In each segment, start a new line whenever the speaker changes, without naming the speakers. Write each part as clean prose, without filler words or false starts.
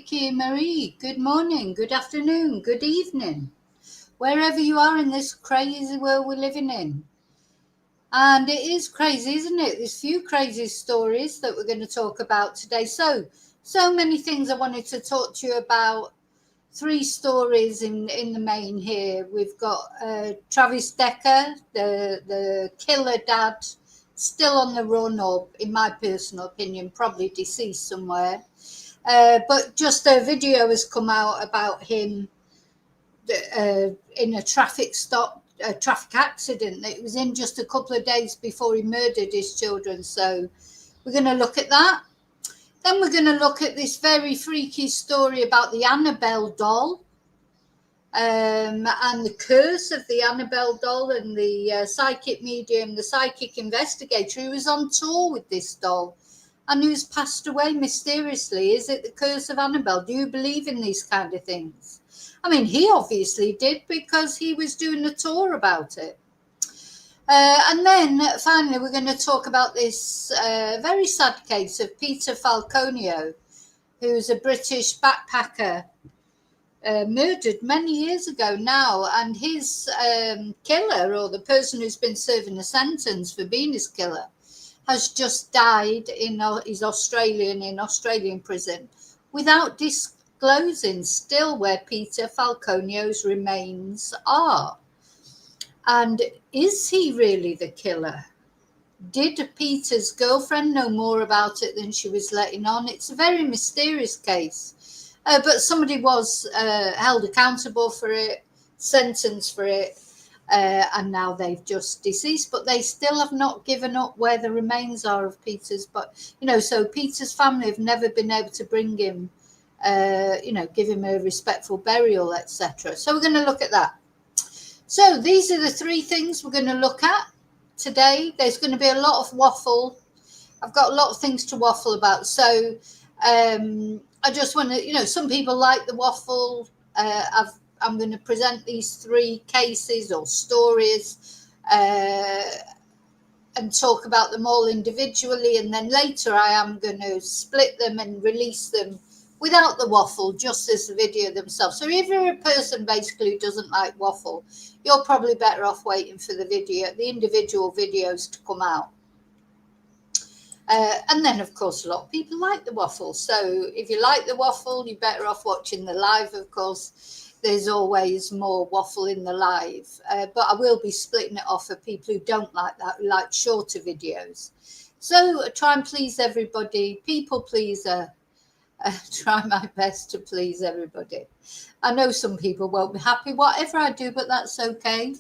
Vicky Marie. Good morning, good afternoon, good evening, wherever you are in this crazy world we're living in. And it is crazy, isn't it? There's a few crazy stories that we're going to talk about today. So many things I wanted to talk to you about. 3 stories in the main here. We've got Travis Decker, the killer dad, still on the run, or in my personal opinion, probably deceased somewhere. But just a video has come out about him in a traffic accident that he was in just a couple of days before he murdered his children. So we're going to look at that. Then we're going to look at this very freaky story about the Annabelle doll and the curse of the Annabelle doll, and the psychic medium, the psychic investigator who was on tour with this doll and who's passed away mysteriously. Is it the curse of Annabelle? Do you believe in these kind of things? I mean, he obviously did, because he was doing a tour about it. And then finally, we're going to talk about this very sad case of Peter Falconio, who's a British backpacker, murdered many years ago now. And his killer, or the person who's been serving a sentence for being his killer, has just died in his Australian prison without disclosing still where Peter Falconio's remains are. And is he really the killer? Did Peter's girlfriend know more about it than she was letting on? It's a very mysterious case. But somebody was held accountable for it, sentenced for it, and now they've just deceased. But they still have not given up where the remains are of Peter's. But, so Peter's family have never been able to bring him, give him a respectful burial, etc. So we're going to look at that. So these are the 3 things we're going to look at today. There's going to be a lot of waffle. I've got a lot of things to waffle about. So I just want to, some people like the waffle. I'm going to present these 3 cases or stories and talk about them all individually. And then later I am going to split them and release them without the waffle, just as the video themselves. So if you're a person basically who doesn't like waffle, you're probably better off waiting for the individual videos to come out. And then, of course, a lot of people like the waffle. So if you like the waffle, you're better off watching the live, of course. There's always more waffle in the live. But I will be splitting it off for people who don't like that, who like shorter videos. So try and please everybody. People pleaser. Try my best to please everybody. I know some people won't be happy whatever I do, but that's okay.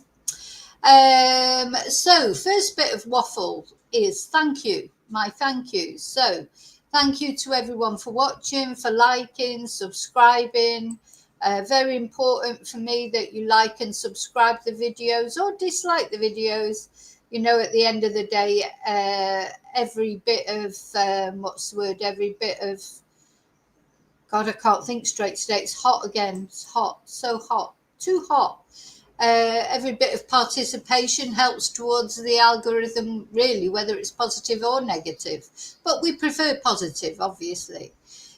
So first bit of waffle is thank you, my thank you. So thank you to everyone for watching, for liking, subscribing. Very important for me that you like and subscribe the videos or dislike the videos. At the end of the day, every bit of every bit of God, I can't think straight today. It's hot again. It's hot. So hot. Too hot. Every bit of participation helps towards the algorithm, really, whether it's positive or negative. But we prefer positive, obviously.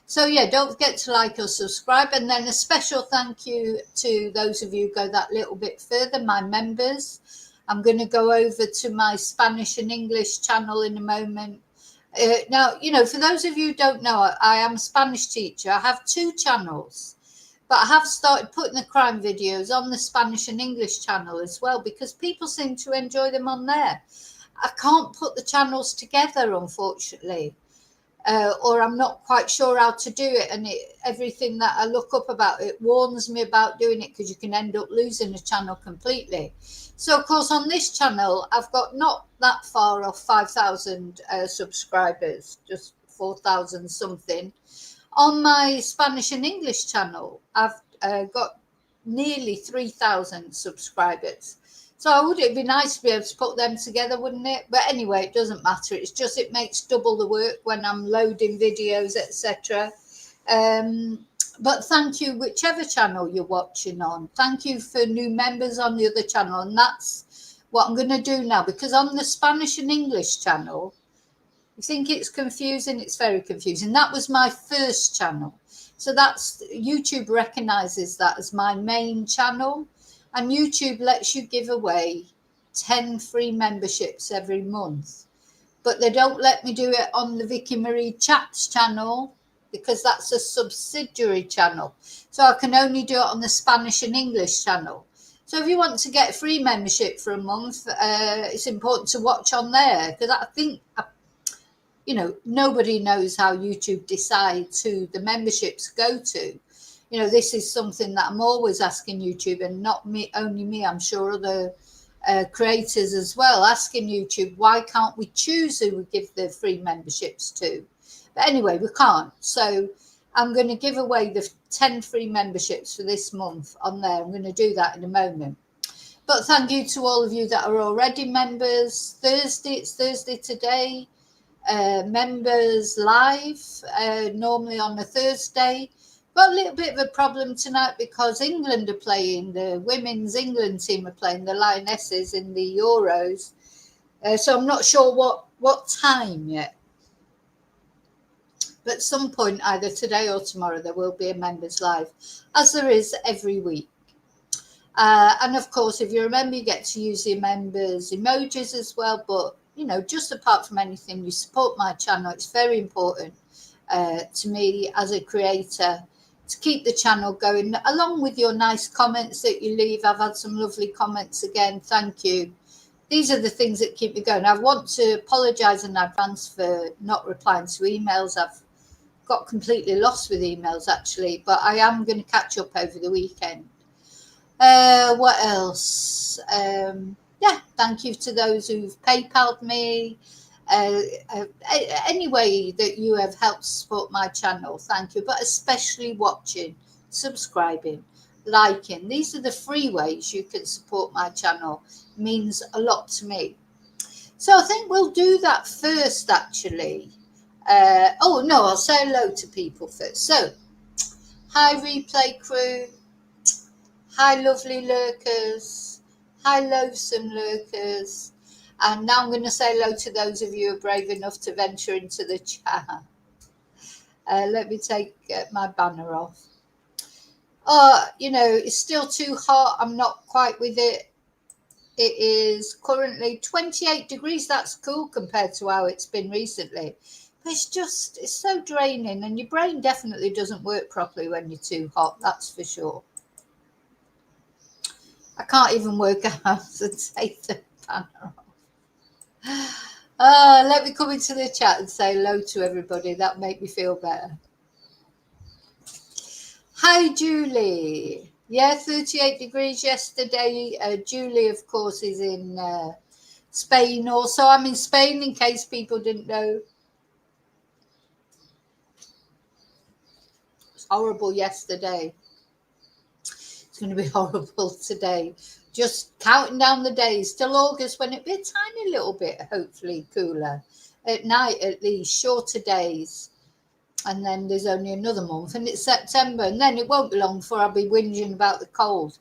So, yeah, don't forget to like or subscribe. And then a special thank you to those of you who go that little bit further, my members. I'm going to go over to my Spanish and English channel in a moment. Now, for those of you who don't know, I am a Spanish teacher. I have 2 channels, but I have started putting the crime videos on the Spanish and English channel as well, because people seem to enjoy them on there. I can't put the channels together, unfortunately, or I'm not quite sure how to do it. And everything that I look up about it warns me about doing it, because you can end up losing a channel completely. So, of course, on this channel, I've got not that far off 5,000 subscribers, just 4,000 something. On my Spanish and English channel, I've got nearly 3,000 subscribers. So it'd be nice to be able to put them together, wouldn't it? But anyway, it doesn't matter. It's just it makes double the work when I'm loading videos, etc. But thank you, whichever channel you're watching on. Thank you for new members on the other channel. And that's what I'm going to do now, because on the Spanish and English channel, you think it's confusing? It's very confusing. That was my first channel. So that's YouTube recognizes that as my main channel, and YouTube lets you give away 10 free memberships every month. But they don't let me do it on the Vicky Marie Chats channel because that's a subsidiary channel. So I can only do it on the Spanish and English channel. So if you want to get free membership for a month, it's important to watch on there, because I think, you know, nobody knows how YouTube decides who the memberships go to. You know, this is something that I'm always asking YouTube, and not me, only me, I'm sure other creators as well, asking YouTube, why can't we choose who we give the free memberships to? But anyway, we can't. So I'm going to give away the 10 free memberships for this month on there. I'm going to do that in a moment. But thank you to all of you that are already members. It's Thursday today. Members live, normally on a Thursday. Got a little bit of a problem tonight because England are playing, the women's England team are playing, the Lionesses in the Euros. So I'm not sure what time yet. But at some point, either today or tomorrow, there will be a members live, as there is every week. And of course, if you remember, you get to use the members emojis as well. But, you know, just apart from anything, you support my channel. It's very important to me as a creator to keep the channel going, along with your nice comments that you leave. I've had some lovely comments again. Thank you. These are the things that keep me going. I want to apologise in advance for not replying to emails. I've got completely lost with emails, actually, but I am going to catch up over the weekend. What else? Yeah, thank you to those who've PayPal'd me. Any way that you have helped support my channel, thank you. But especially watching, subscribing, liking. These are the free ways you can support my channel. It means a lot to me. So I think we'll do that first, actually. Oh, no, I'll say hello to people first. So, hi, replay crew. Hi, lovely lurkers. Hi, loathsome lurkers. And now I'm going to say hello to those of you who are brave enough to venture into the chat. Let me take my banner off. You know, it's still too hot. I'm not quite with it. It is currently 28 degrees. That's cool compared to how it's been recently. But it's so draining, and your brain definitely doesn't work properly when you're too hot. That's for sure. I can't even work out how to take the banner off. Let me come into the chat and say hello to everybody. That'll make me feel better. Hi, Julie. Yeah, 38 degrees yesterday. Julie, of course, is in Spain also. I'm in Spain, in case people didn't know. It was horrible yesterday. It's going to be horrible today. Just counting down the days till August, when it'll be a tiny little bit, hopefully, cooler. At night, at least, shorter days. And then there's only another month, and it's September. And then it won't be long before I'll be whinging about the cold.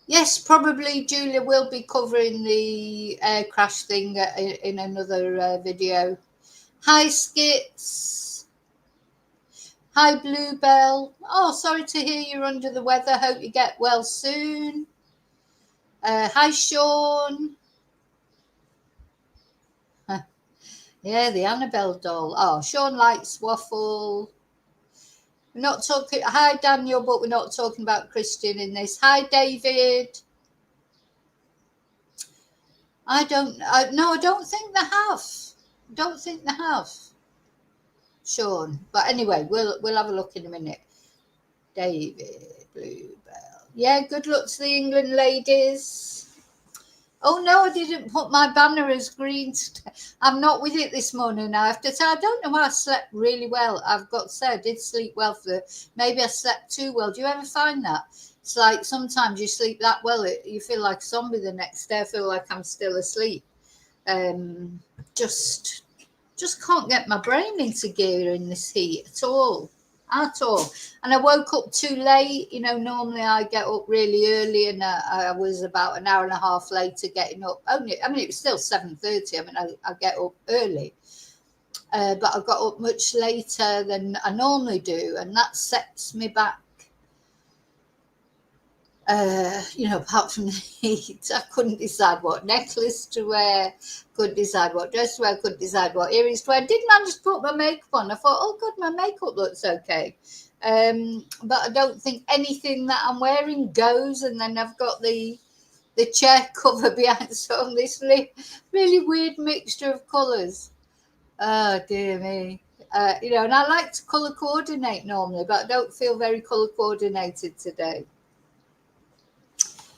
Yes, probably Julia will be covering the air crash thing in another video. Hi, Skits. Hi, Bluebell. Oh, sorry to hear you're under the weather. Hope you get well soon. Hi, Sean. Yeah, the Annabelle doll. Oh, Sean likes waffle. We're not talking. Hi, Daniel, but we're not talking about Christian in this. Hi, David. No, I don't think they have. Don't think they have. Sean. But anyway, we'll have a look in a minute. David, Bluebell. Yeah, good luck to the England ladies. Oh no, I didn't put my banner as green. I'm not with it this morning. I have to say, I don't know why I slept really well. I've got to say, I did sleep well maybe I slept too well. Do you ever find that? It's like sometimes you sleep that well, you feel like a zombie the next day. I feel like I'm still asleep. Just can't get my brain into gear in this heat at all. And I woke up too late. You know, normally I get up really early, and I was about an hour and a half later getting up. It was still 7:30. I mean, I get up early. but I got up much later than I normally do, and that sets me back. Apart from the heat, I couldn't decide what necklace to wear, couldn't decide what dress to wear, couldn't decide what earrings to wear. I did manage to put my makeup on. I thought, oh, God, my makeup looks okay. But I don't think anything that I'm wearing goes. And then I've got the chair cover behind, so this really weird mixture of colours. Oh, dear me. And I like to colour coordinate normally, but I don't feel very colour coordinated today.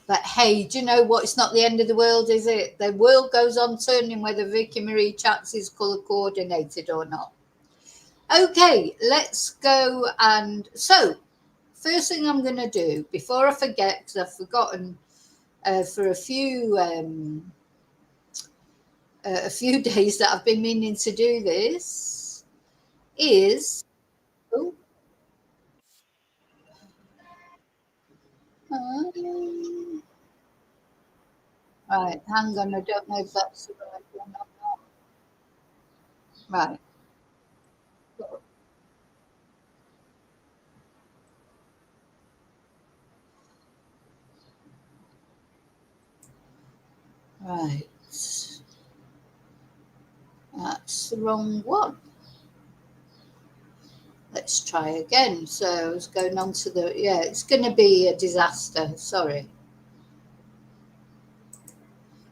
But hey, do you know what? It's not the end of the world, is it? The world goes on turning whether Vicky Marie Chats is colour coordinated or not. Okay, let's go. And so, first thing I'm going to do before I forget, because I've forgotten for a few days that I've been meaning to do this, is right, hang on, I don't know if that's the right one or not. Right. Right. That's the wrong one. Let's try again. So I was going on to it's going to be a disaster. Sorry.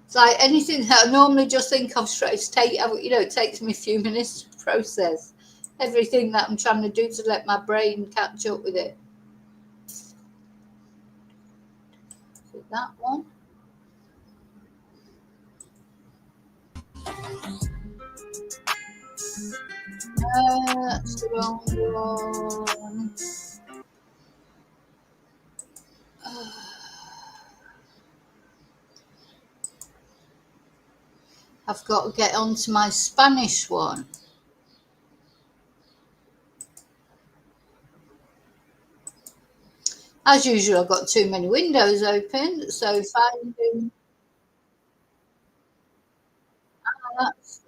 It's like anything that I normally just think of straight. It takes me a few minutes to process everything that I'm trying to do to let my brain catch up with it. Is it that one? That's the wrong one. I've got to get onto my Spanish one. As usual, I've got too many windows open, so finding that's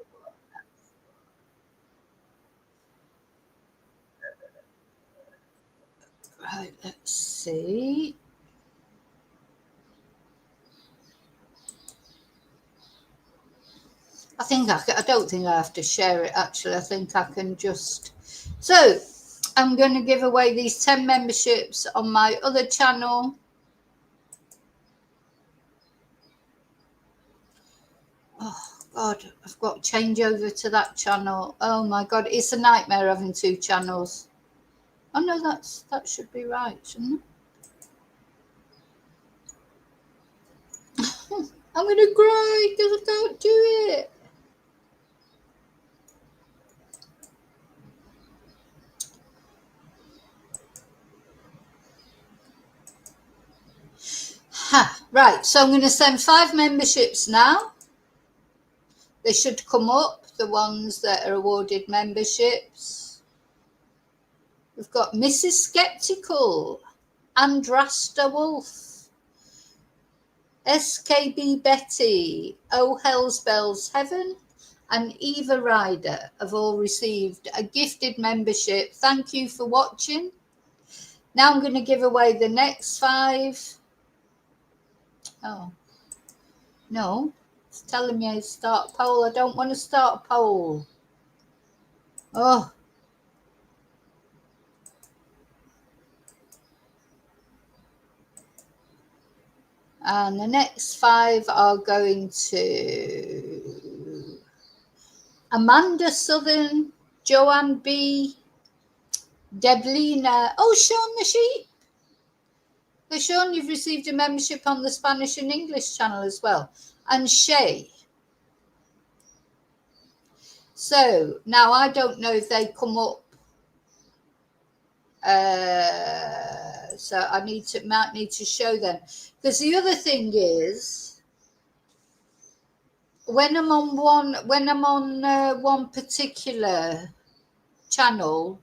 right. Let's see. I don't think I have to share it, actually. I think I can just. So, I'm going to give away these 10 memberships on my other channel. Oh, God, I've got to change over to that channel. Oh, my God, it's a nightmare having 2 channels. Oh, no, that should be right, shouldn't it? I'm going to cry because I can't do it. Right, so I'm going to send 5 memberships now. They should come up, the ones that are awarded memberships. We've got Mrs. Skeptical, Andrasta Wolf, SKB Betty, Oh Hell's Bells Heaven, and Eva Ryder have all received a gifted membership. Thank you for watching. Now I'm going to give away the next 5. Oh, no, it's telling me I start a poll. I don't want to start a poll. Oh. And the next 5 are going to Amanda Southern, Joanne B, Deblina. Oh, Sean the Sheep. So Sean, you've received a membership on the Spanish and English channel as well. And Shay. So now I don't know if they come up. So I might need to show them. Because the other thing is, when I'm on one particular channel,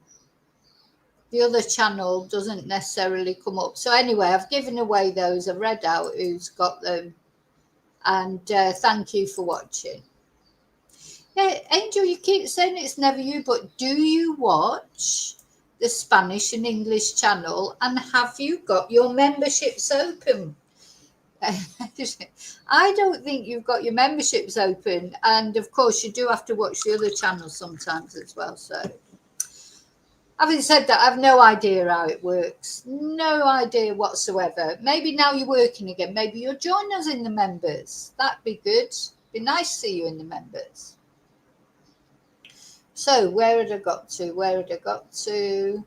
the other channel doesn't necessarily come up. So anyway, I've given away those. I've read out who's got them. And thank you for watching. Yeah, Angel, you keep saying it's never you, but do you watch the Spanish and English channel, and have you got your memberships open? I don't think you've got your memberships open, and of course you do have to watch the other channels sometimes as well. So having said that, I've no idea how it works, no idea whatsoever. Maybe now you're working again, maybe you'll join us in the members. That'd be good. Be nice to see you in the members. So where had I got to?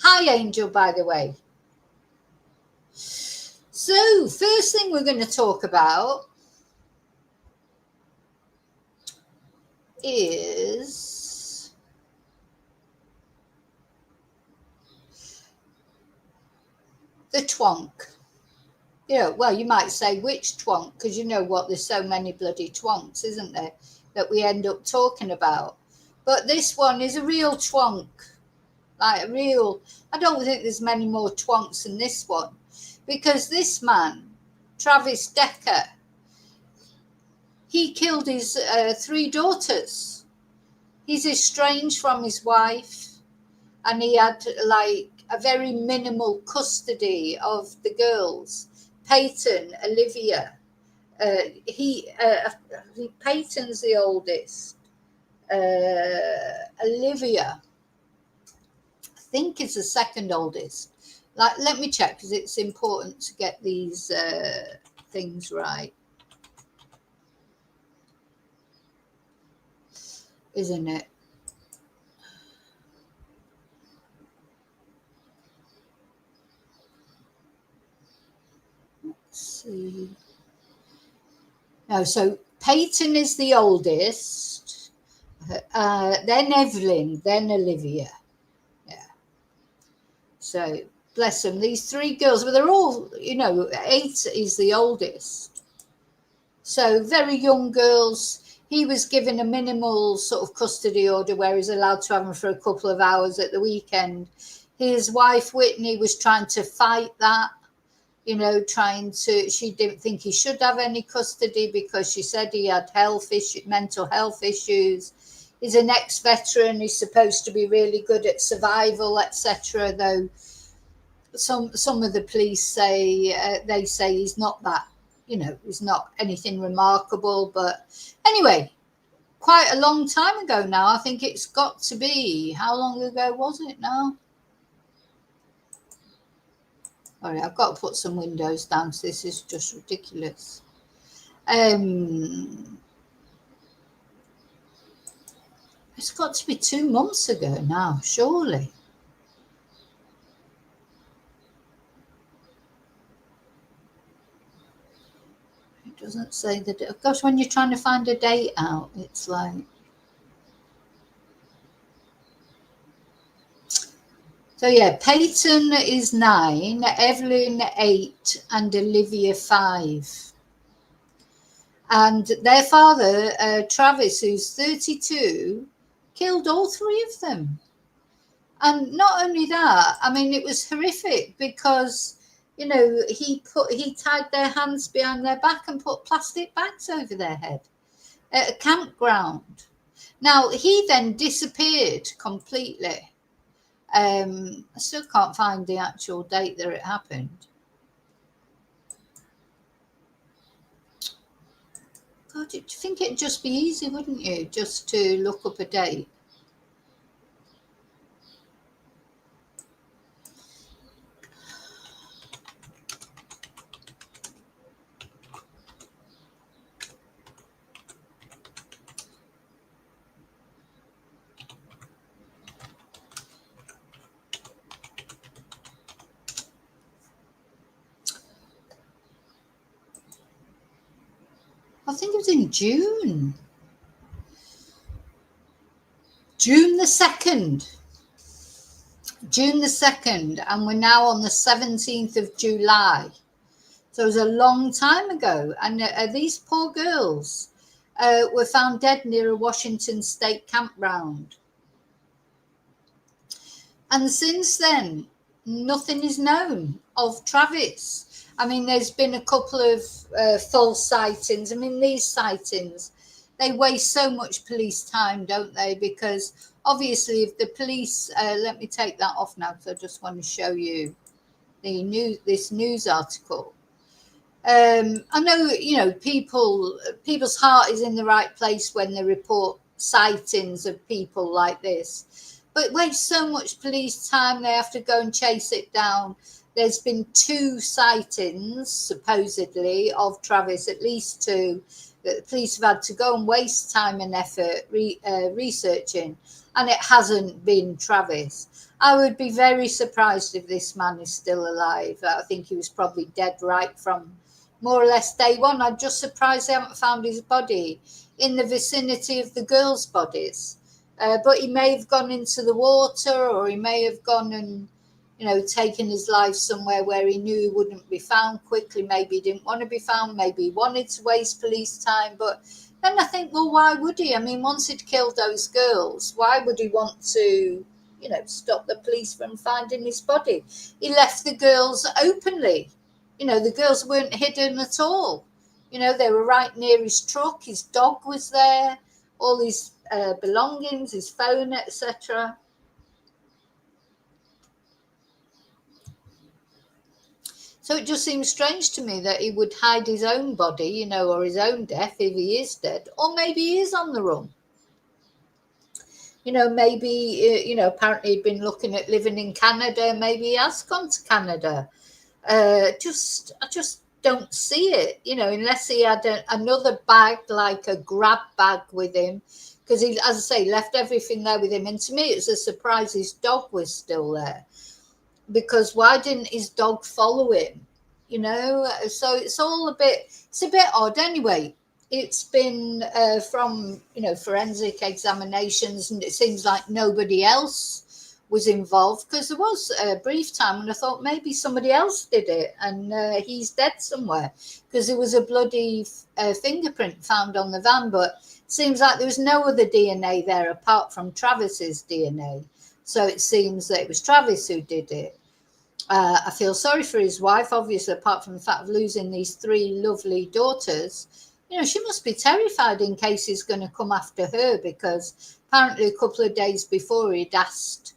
Hi Angel, by the way. So first thing we're going to talk about is the twonk. Well, you might say which twonk, because you know what, there's so many bloody twonks, isn't there, that we end up talking about. But this one is a real twonk, like a real, I don't think there's many more twonks than this one, because this man, Travis Decker, he killed his 3 daughters. He's estranged from his wife, and he had like a very minimal custody of the girls. Peyton, Olivia. Peyton's the oldest. Olivia, I think, is the second oldest. Like, let me check, because it's important to get these things right, isn't it? See. No, so Peyton is the oldest, then Evelyn, then Olivia. Yeah. So bless them, these 3 girls, but they're all, 8 is the oldest. So very young girls. He was given a minimal sort of custody order where he's allowed to have them for a couple of hours at the weekend. His wife, Whitney, was trying to fight that. She didn't think he should have any custody because she said he had mental health issues. He's an ex-veteran. He's supposed to be really good at survival, etc. Though some of the police say they say he's not that. He's not anything remarkable. But anyway, quite a long time ago now. I think it's got to be. How long ago was it now? All right, I've got to put some windows down, so this is just ridiculous. It's got to be 2 months ago now, surely. It doesn't say the date. Of course, when you're trying to find a date out, it's like... So yeah, Peyton is 9, Evelyn 8, and Olivia 5. And their father, Travis, who's 32, killed all 3 of them. And not only that, I mean, it was horrific because, he tied their hands behind their back and put plastic bags over their head at a campground. Now, he then disappeared completely. I still can't find the actual date that it happened. God, you'd think it'd just be easy, wouldn't you? Just to look up a date. I think it was in June. June the 2nd. June the 2nd, and we're now on the 17th of July. So it was a long time ago. And these poor girls were found dead near a Washington state campground. And since then, nothing is known of Travis. I mean, there's been a couple of false sightings. I mean, these sightings, they waste so much police time, don't they? Because obviously if the police, let me take that off now because I just want to show you this news article. I know, people's heart is in the right place when they report sightings of people like this, but it wastes so much police time. They have to go and chase it down. There's been 2 sightings, supposedly, of Travis, at least 2, that the police have had to go and waste time and effort researching, and it hasn't been Travis. I would be very surprised if this man is still alive. I think he was probably dead right from more or less day one. I'm just surprised they haven't found his body in the vicinity of the girls' bodies. But he may have gone into the water, or he may have gone and, taken his life somewhere where he knew he wouldn't be found quickly. Maybe he didn't want to be found. Maybe he wanted to waste police time. But then I think, well, why would he? I mean, once he'd killed those girls, why would he want to, stop the police from finding his body? He left the girls openly. The girls weren't hidden at all. They were right near his truck. His dog was there, all his belongings, his phone, etc. So it just seems strange to me that he would hide his own body, or his own death if he is dead, or maybe he is on the run. Maybe, apparently he'd been looking at living in Canada. Maybe he has gone to Canada. I just don't see it, unless he had another bag, like a grab bag with him, because he, as I say, left everything there with him. And to me, it's a surprise his dog was still there, because why didn't his dog follow him? So it's a bit odd. Anyway, it's been from forensic examinations, and it seems like nobody else was involved, because there was a brief time when I thought maybe somebody else did it, and he's dead somewhere, because there was a bloody fingerprint found on the van, but it seems like there was no other DNA there apart from Travis's DNA. So it seems that it was Travis who did it. I feel sorry for his wife, obviously, apart from the fact of losing these 3 lovely daughters. She must be terrified in case he's going to come after her, because apparently a couple of days before he'd asked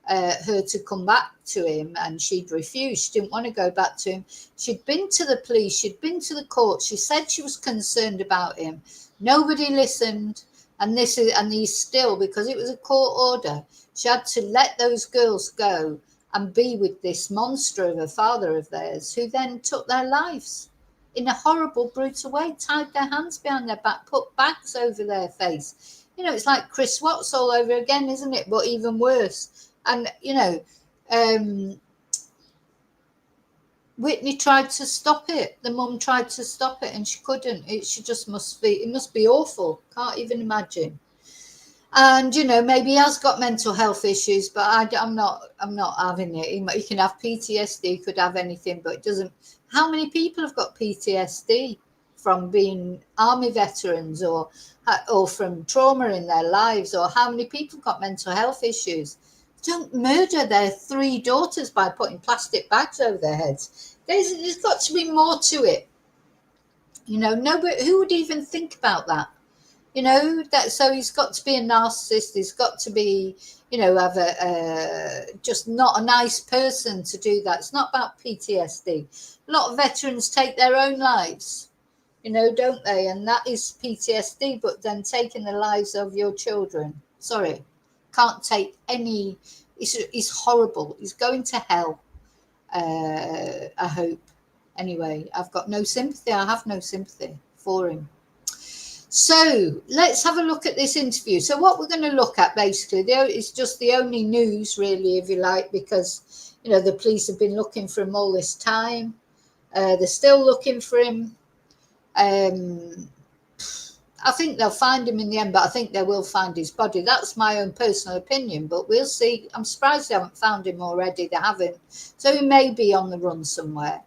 her to come back to him, and she'd refused. She didn't want to go back to him. She'd been to the police, she'd been to the court, she said she was concerned about him. Nobody listened, and he's still, because it was a court order, she had to let those girls go and be with this monster of a father of theirs, who then took their lives in a horrible, brutal way, tied their hands behind their back, put bags over their face. It's like Chris Watts all over again, isn't it? But even worse. And, Whitney tried to stop it. The mum tried to stop it, and she couldn't. It must be awful. Can't even imagine. And, maybe he has got mental health issues, but I'm not having it. He can have PTSD, he could have anything, but it doesn't. How many people have got PTSD from being army veterans or from trauma in their lives? Or how many people got mental health issues? Don't murder their 3 daughters by putting plastic bags over their heads. There's got to be more to it. Nobody, who would even think about that? So he's got to be a narcissist. He's got to be, have just not a nice person to do that. It's not about PTSD. A lot of veterans take their own lives, don't they? And that is PTSD, but then taking the lives of your children. Sorry, can't take any. It's horrible. He's going to hell, I hope. Anyway, I've got no sympathy. I have no sympathy for him. So let's have a look at this interview. So what we're going to look at basically is just the only news, really, if you like, because, the police have been looking for him all this time. They're still looking for him. I think they'll find him in the end, but I think they will find his body. That's my own personal opinion, but we'll see. I'm surprised they haven't found him already. They haven't. So he may be on the run somewhere.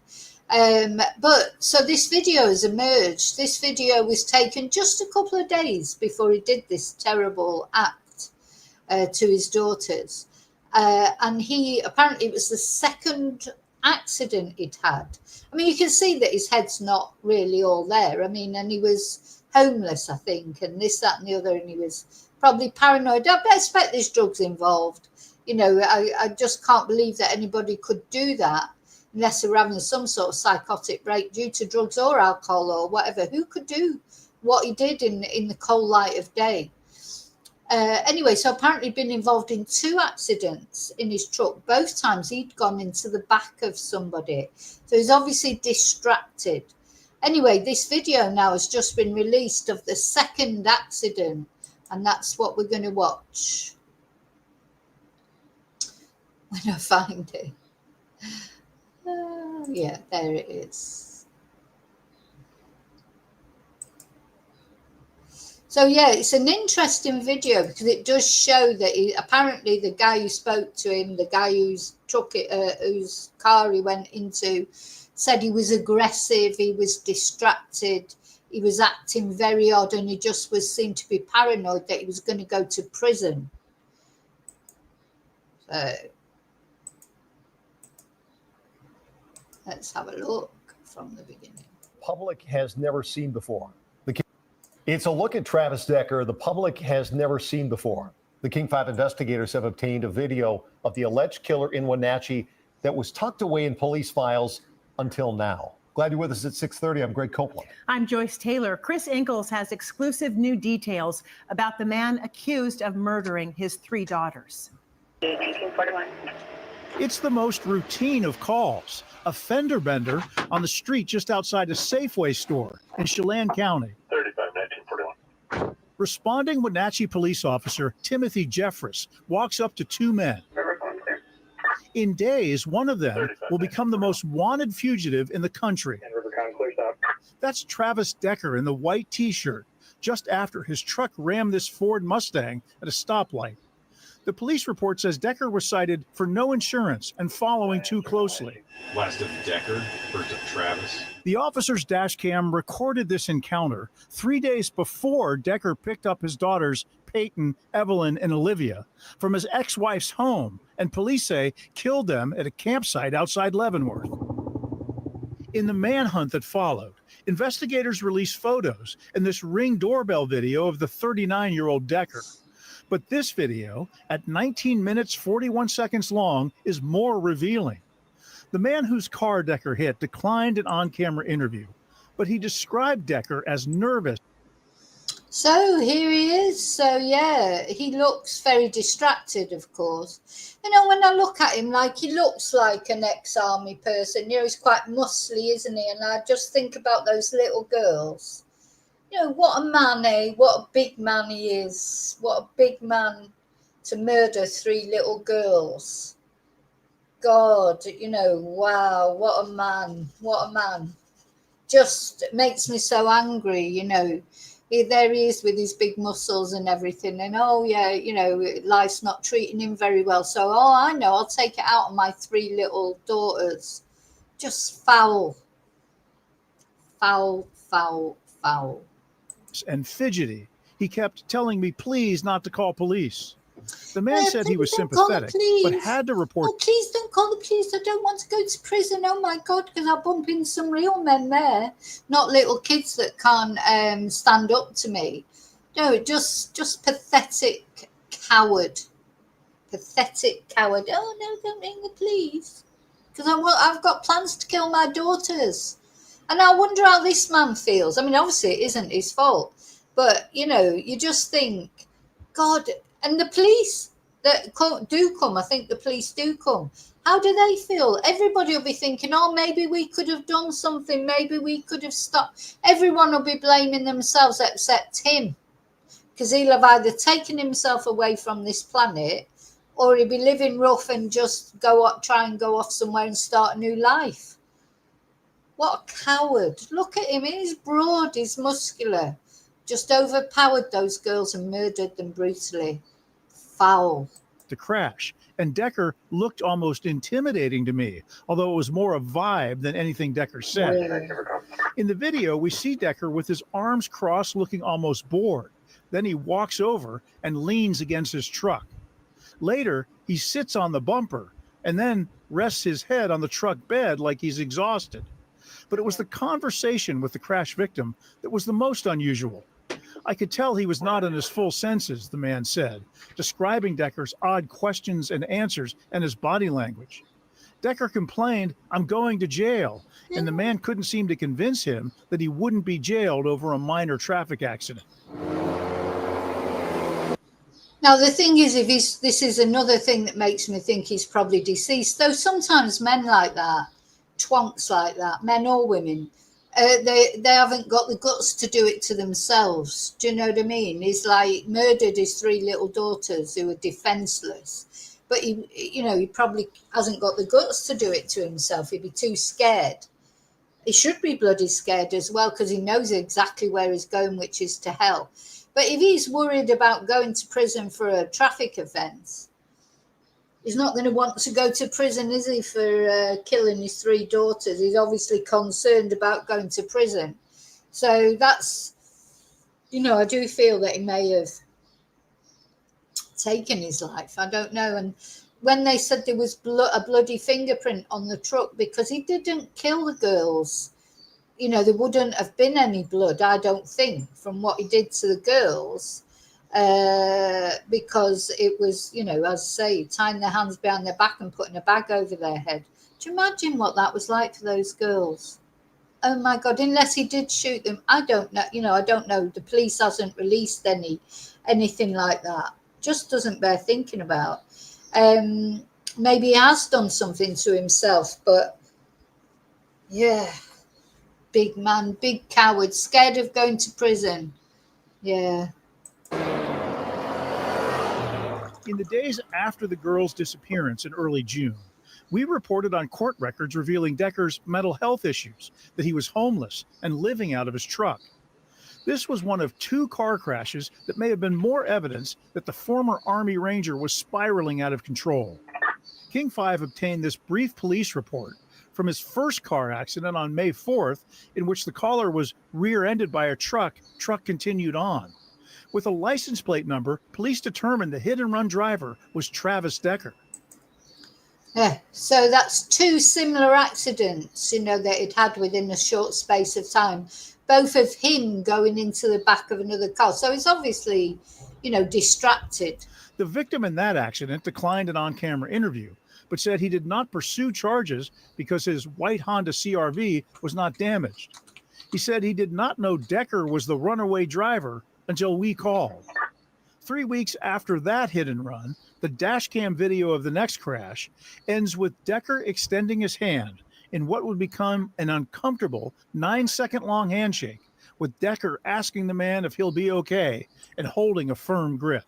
But so this video has emerged. This video was taken just a couple of days before he did this terrible act to his daughters. And he apparently, it was the second accident he'd had. I mean, you can see that his head's not really all there. I mean, and he was homeless, I think, and this, that, and the other, and he was probably paranoid. I expect there's drugs involved. You know, I just can't believe that anybody could do that unless they were having some sort of psychotic break due to drugs or alcohol or whatever. Who could do what he did in the cold light of day? Anyway, so apparently he'd been involved in 2 accidents in his truck. Both times he'd gone into the back of somebody. So he's obviously distracted. Anyway, this video now has just been released of the 2nd accident. And that's what we're going to watch. When I find it. Yeah, there it is. So yeah, it's an interesting video because it does show that apparently the guy who spoke to him, the guy whose car he went into, said he was aggressive, he was distracted, he was acting very odd, and he just seemed to be paranoid that he was going to go to prison. So let's have a look from the beginning.
Public has never seen before. It's a look at Travis Decker the public has never seen before. The King 5 investigators have obtained a video of the alleged killer in Wenatchee that was tucked away in police files until now. Glad you're with us at 6:30. I'm Greg Copeland.
I'm Joyce Taylor. Chris Ingalls has exclusive new details about the man accused of murdering his 3 daughters.
1941.
It's the most routine of calls. A fender bender on the street just outside a Safeway store in Chelan County.
35-1941.
Responding Wenatchee police officer Timothy Jeffress walks up to 2 men. In days, one of them will become the most wanted fugitive in the country. That's Travis Decker in the white T-shirt, just after his truck rammed this Ford Mustang at a stoplight. The police report says Decker was cited for no insurance and following too closely.
Last of Decker, first of Travis.
The officer's dash cam recorded this encounter 3 days before Decker picked up his daughters, Peyton, Evelyn, and Olivia, from his ex-wife's home, and police say killed them at a campsite outside Leavenworth. In the manhunt that followed, investigators released photos and this Ring doorbell video of the 39-year-old Decker. But this video, at 19 minutes, 41 seconds long, is more revealing. The man whose car Decker hit declined an on-camera interview, but he described Decker as nervous.
So here he is. So yeah, he looks very distracted, of course. You know, when I look at him, like, he looks like an ex-army person. You know, he's quite muscly, isn't he? And I just think about those little girls. You know, what a man, eh? What a big man he is. What a big man to murder 3 little girls. God, you know, wow, what a man. What a man. Just makes me so angry, you know. There he is with his big muscles and everything. And, oh, yeah, you know, life's not treating him very well. So, oh, I know, I'll take it out on my 3 little daughters. Just foul. Foul, foul, foul.
And fidgety. He kept telling me, please, not to call police. The man said he was sympathetic, but had to report.
Oh, please don't call the police. I don't want to go to prison. Oh, my God, because I'll bump into some real men there, not little kids that can't stand up to me. No, just pathetic coward. Pathetic coward. Oh, no, don't ring the police. Because I've got plans to kill my daughters. And I wonder how this man feels. I mean, obviously it isn't his fault. But, you know, you just think, God, and the police that do come, I think the police do come. How do they feel? Everybody will be thinking, oh, maybe we could have done something. Maybe we could have stopped. Everyone will be blaming themselves except him. Because he'll have either taken himself away from this planet or he'll be living rough and just try and go off somewhere and start a new life. What a coward. Look at him. He's broad, he's muscular. Just overpowered those girls and murdered them brutally. Foul.
To crash. And Decker looked almost intimidating to me, although it was more a vibe than anything Decker said.
Yeah.
In the video, we see Decker with his arms crossed, looking almost bored. Then he walks over and leans against his truck. Later, he sits on the bumper and then rests his head on the truck bed like he's exhausted. But it was the conversation with the crash victim that was the most unusual. I could tell he was not in his full senses, the man said, describing Decker's odd questions and answers and his body language. Decker complained, "I'm going to jail," and the man couldn't seem to convince him that he wouldn't be jailed over a minor traffic accident.
Now, the thing is, this is another thing that makes me think he's probably deceased, though sometimes men like that, twonks like that, men or women, they haven't got the guts to do it to themselves. Do you know what I mean? He's like murdered his 3 little daughters who were defenseless. But he probably hasn't got the guts to do it to himself. He'd be too scared. He should be bloody scared as well, because he knows exactly where he's going, which is to hell. But if he's worried about going to prison for a traffic offence, he's not going to want to go to prison, is he, for killing his 3 daughters? He's obviously concerned about going to prison. So that's, I do feel that he may have taken his life. I don't know. And when they said there was a bloody fingerprint on the truck, because he didn't kill the girls, there wouldn't have been any blood, I don't think, from what he did to the girls, because it was, as I say, tying their hands behind their back and putting a bag over their head. Do you imagine what that was like for those girls? Oh my God, unless he did shoot them. I don't know. I don't know. The police hasn't released anything like that. Just doesn't bear thinking about. Maybe he has done something to himself, but yeah, big man, big coward, scared of going to prison. Yeah.
In the days after the girl's disappearance in early June, we reported on court records revealing Decker's mental health issues, that he was homeless and living out of his truck. This was one of 2 car crashes that may have been more evidence that the former Army Ranger was spiraling out of control. King 5 obtained this brief police report from his first car accident on May 4th, in which the caller was rear-ended by a truck continued on. With a license plate number, police determined the hit-and-run driver was Travis Decker.
Yeah, so that's 2 similar accidents, that he'd had within a short space of time. Both of him going into the back of another car. So he's obviously, distracted.
The victim in that accident declined an on-camera interview, but said he did not pursue charges because his white Honda CR-V was not damaged. He said he did not know Decker was the runaway driver until we called. 3 weeks after that hit and run, the dash cam video of the next crash ends with Decker extending his hand in what would become an uncomfortable 9-second long handshake, with Decker asking the man if he'll be okay and holding a firm grip.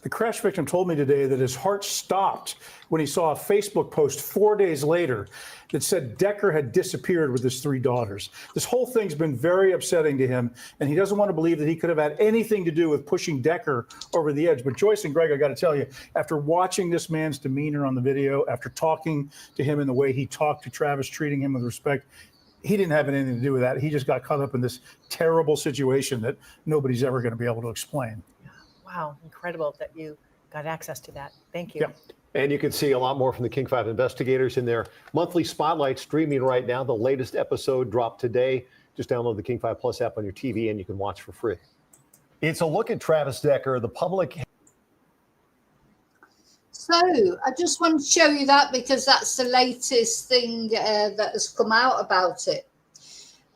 The crash victim told me today that his heart stopped when he saw a Facebook post 4 days later that said Decker had disappeared with his 3 daughters. This whole thing's been very upsetting to him, and he doesn't want to believe that he could have had anything to do with pushing Decker over the edge. But Joyce and Greg, I got to tell you, after watching this man's demeanor on the video, after talking to him in the way he talked to Travis, treating him with respect, he didn't have anything to do with that. He just got caught up in this terrible situation that nobody's ever going to be able to explain.
Wow, incredible that you got access to that. Thank you.
Yeah. And you can see a lot more from the King 5 investigators in their monthly spotlight streaming right now. The latest episode dropped today. Just download the King 5 Plus app on your TV and you can watch for free. It's a look at Travis Decker. The public.
So I just want to show you that because that's the latest thing that has come out about it.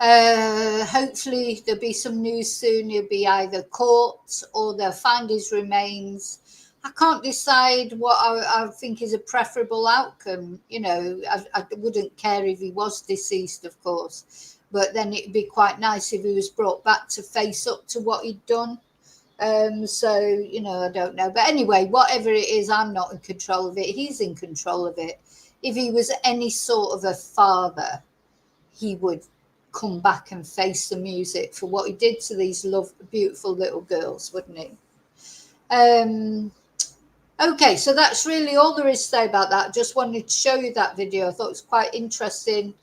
Hopefully there'll be some news soon. He'll be either caught or they'll find his remains. I can't decide what I think is a preferable outcome. I wouldn't care if he was deceased, of course, but then it'd be quite nice if he was brought back to face up to what he'd done. So, I don't know. But anyway, whatever it is, I'm not in control of it. He's in control of it. If he was any sort of a father, he would come back and face the music for what he did to these beautiful little girls, wouldn't he? Okay, so that's really all there is to say about that. Just wanted to show you that video. I thought it was quite interesting.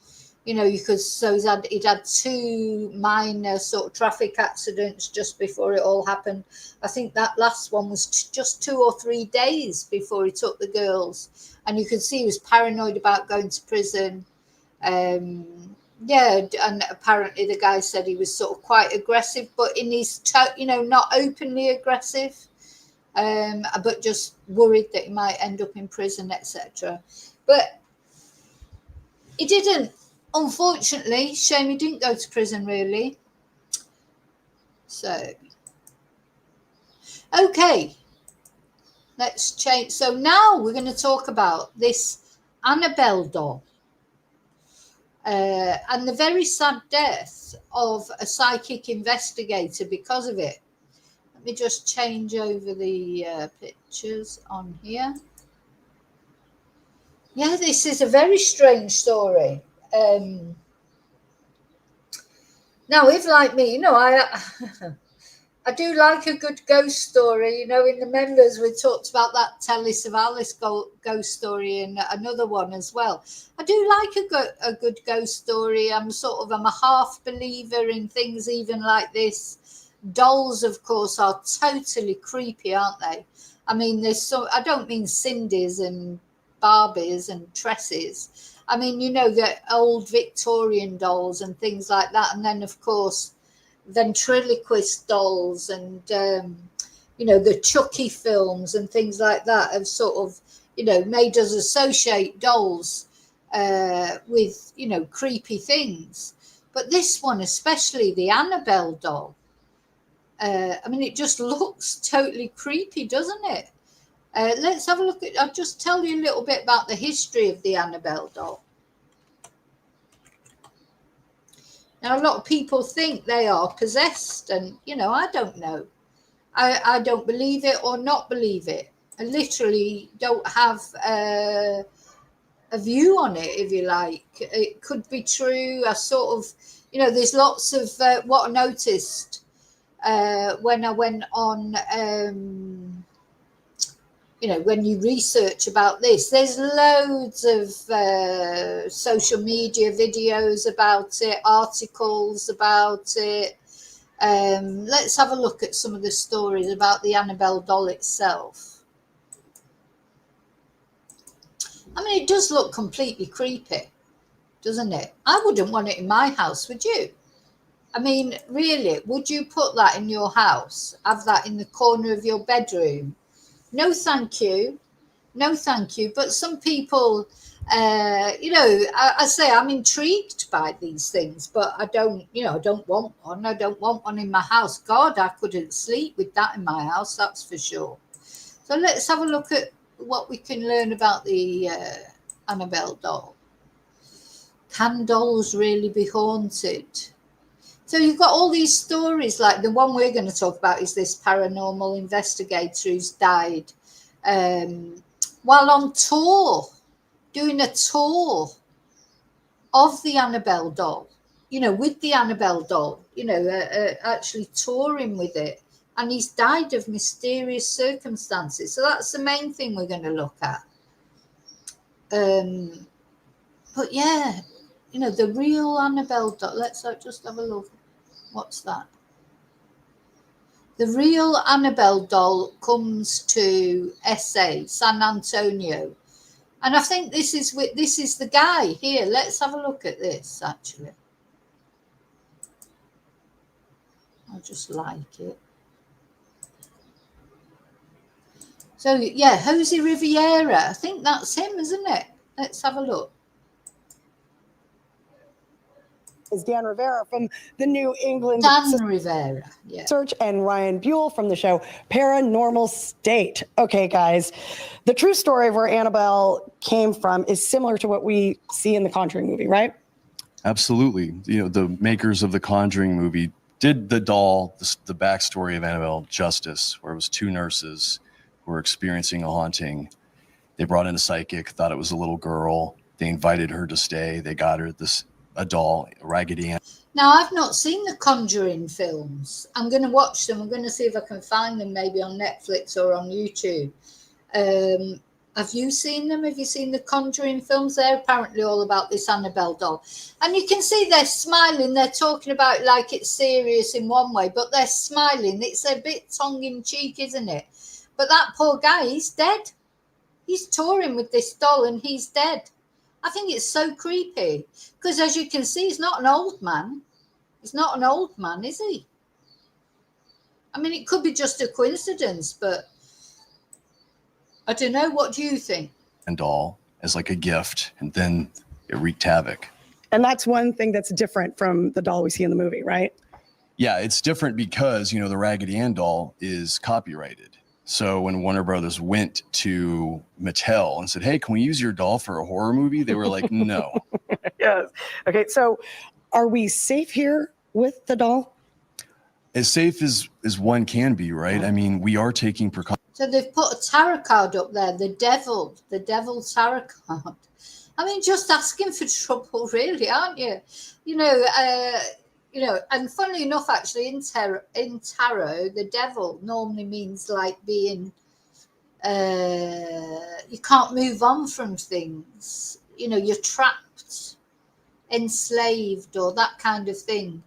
You know, he'd had 2 minor sort of traffic accidents just before it all happened. I think that last one was just 2 or 3 days before he took the girls, and you could see he was paranoid about going to prison. Yeah, and apparently the guy said he was sort of quite aggressive, but in his not openly aggressive, but just worried that he might end up in prison, etc. But he didn't. Unfortunately, shame he didn't go to prison, really. So, okay, let's change. So now we're going to talk about this Annabelle doll and the very sad death of a psychic investigator because of it. Let me just change over the pictures on here. Yeah, this is a very strange story. Now, if like me, I do like a good ghost story. You know, in the members, we talked about that Telly Savalas ghost story and another one as well. I do like a good ghost story. I'm a half believer in things even like this. Dolls, of course, are totally creepy, aren't they? I mean, I don't mean Cindy's and Barbies and Tresses. I mean, the old Victorian dolls and things like that. And then, of course, ventriloquist dolls and, the Chucky films and things like that have sort of, made us associate dolls with, creepy things. But this one, especially the Annabelle doll, I mean, it just looks totally creepy, doesn't it? Let's have a look at, I'll just tell you a little bit about the history of the Annabelle doll. Now, a lot of people think they are possessed, and, I don't know. I don't believe it or not believe it. I literally don't have a view on it, if you like. It could be true. I sort of, there's lots of what I noticed when I went on, when you research about this, there's loads of social media videos about it, articles about it. Let's have a look at some of the stories about the Annabelle doll itself. I mean, it does look completely creepy, doesn't it? I wouldn't want it in my house, would you? I mean, really, would you put that in your house? Have that in the corner of your bedroom? No, thank you. No, thank you. But some people, I say I'm intrigued by these things, but I don't want one. I don't want one in my house. God, I couldn't sleep with that in my house, that's for sure. So let's have a look at what we can learn about the Annabelle doll. Can dolls really be haunted? So you've got all these stories, like the one we're going to talk about is this paranormal investigator who's died while on tour, doing a tour of the Annabelle doll, with the Annabelle doll, actually touring with it. And he's died of mysterious circumstances. So that's the main thing we're going to look at. But yeah, the real Annabelle doll, let's just have a look. What's that? The real Annabelle doll comes to SA, San Antonio. And I think this is the guy here. Let's have a look at this, actually. I just like it. So, yeah, Jose Riviera. I think that's him, isn't it? Let's have a look.
Is Dan Rivera from the New England
Rivera, yeah.
Search, and Ryan Buell from the show Paranormal State. Okay, guys, the true story of where Annabelle came from is similar to what we see in the Conjuring movie, right?
Absolutely. The makers of the Conjuring movie did the doll, the backstory of Annabelle, justice, where it was 2 nurses who were experiencing a haunting. They brought in a psychic, thought it was a little girl. They invited her to stay. They got her a doll, a Raggedy Ann.
Now, I've not seen the Conjuring films. I'm going to watch them. I'm going to see if I can find them maybe on Netflix or on YouTube. Have you seen them? Have you seen the Conjuring films? They're apparently all about this Annabelle doll. And you can see they're smiling. They're talking about it like it's serious in one way, but they're smiling. It's a bit tongue-in-cheek, isn't it? But that poor guy, he's dead. He's touring with this doll and he's dead. I think it's so creepy. Because as you can see, he's not an old man. He's not an old man, is he? I mean, it could be just a coincidence, but I don't know. What do you think?
And doll as like a gift, and then it wreaked havoc.
And that's one thing that's different from the doll we see in the movie, right?
Yeah, it's different because, the Raggedy Ann doll is copyrighted. So when Warner Brothers went to Mattel and said, hey, can we use your doll for a horror movie? They were like, no.
Yes. Okay, so are we safe here with the doll?
As safe as one can be, right? I mean, we are taking precautions.
So they've put a tarot card up there, the devil tarot card. I mean, just asking for trouble, really, aren't you? And funnily enough, actually, in tarot, the devil normally means like being, you can't move on from things. You're trapped, enslaved, or that kind of thing.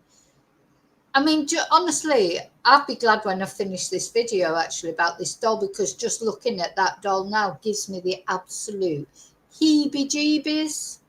I mean, honestly, I'll be glad when I finish this video, actually, about this doll, because just looking at that doll now gives me the absolute heebie-jeebies.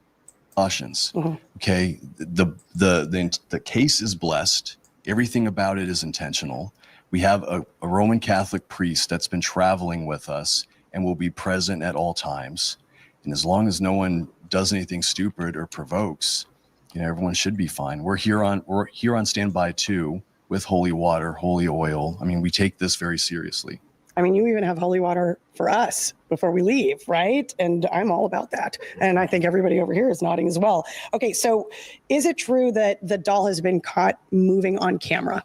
Cautions. Okay, the case is blessed. Everything about it is intentional. We have a Roman Catholic priest that's been traveling with us and will be present at all times. And as long as no one does anything stupid or provokes, everyone should be fine. We're here on standby too, with holy water, holy oil. I mean, we take this very seriously.
I mean, you even have holy water for us before we leave, right? And I'm all about that. And I think everybody over here is nodding as well. Okay, so is it true that the doll has been caught moving on camera?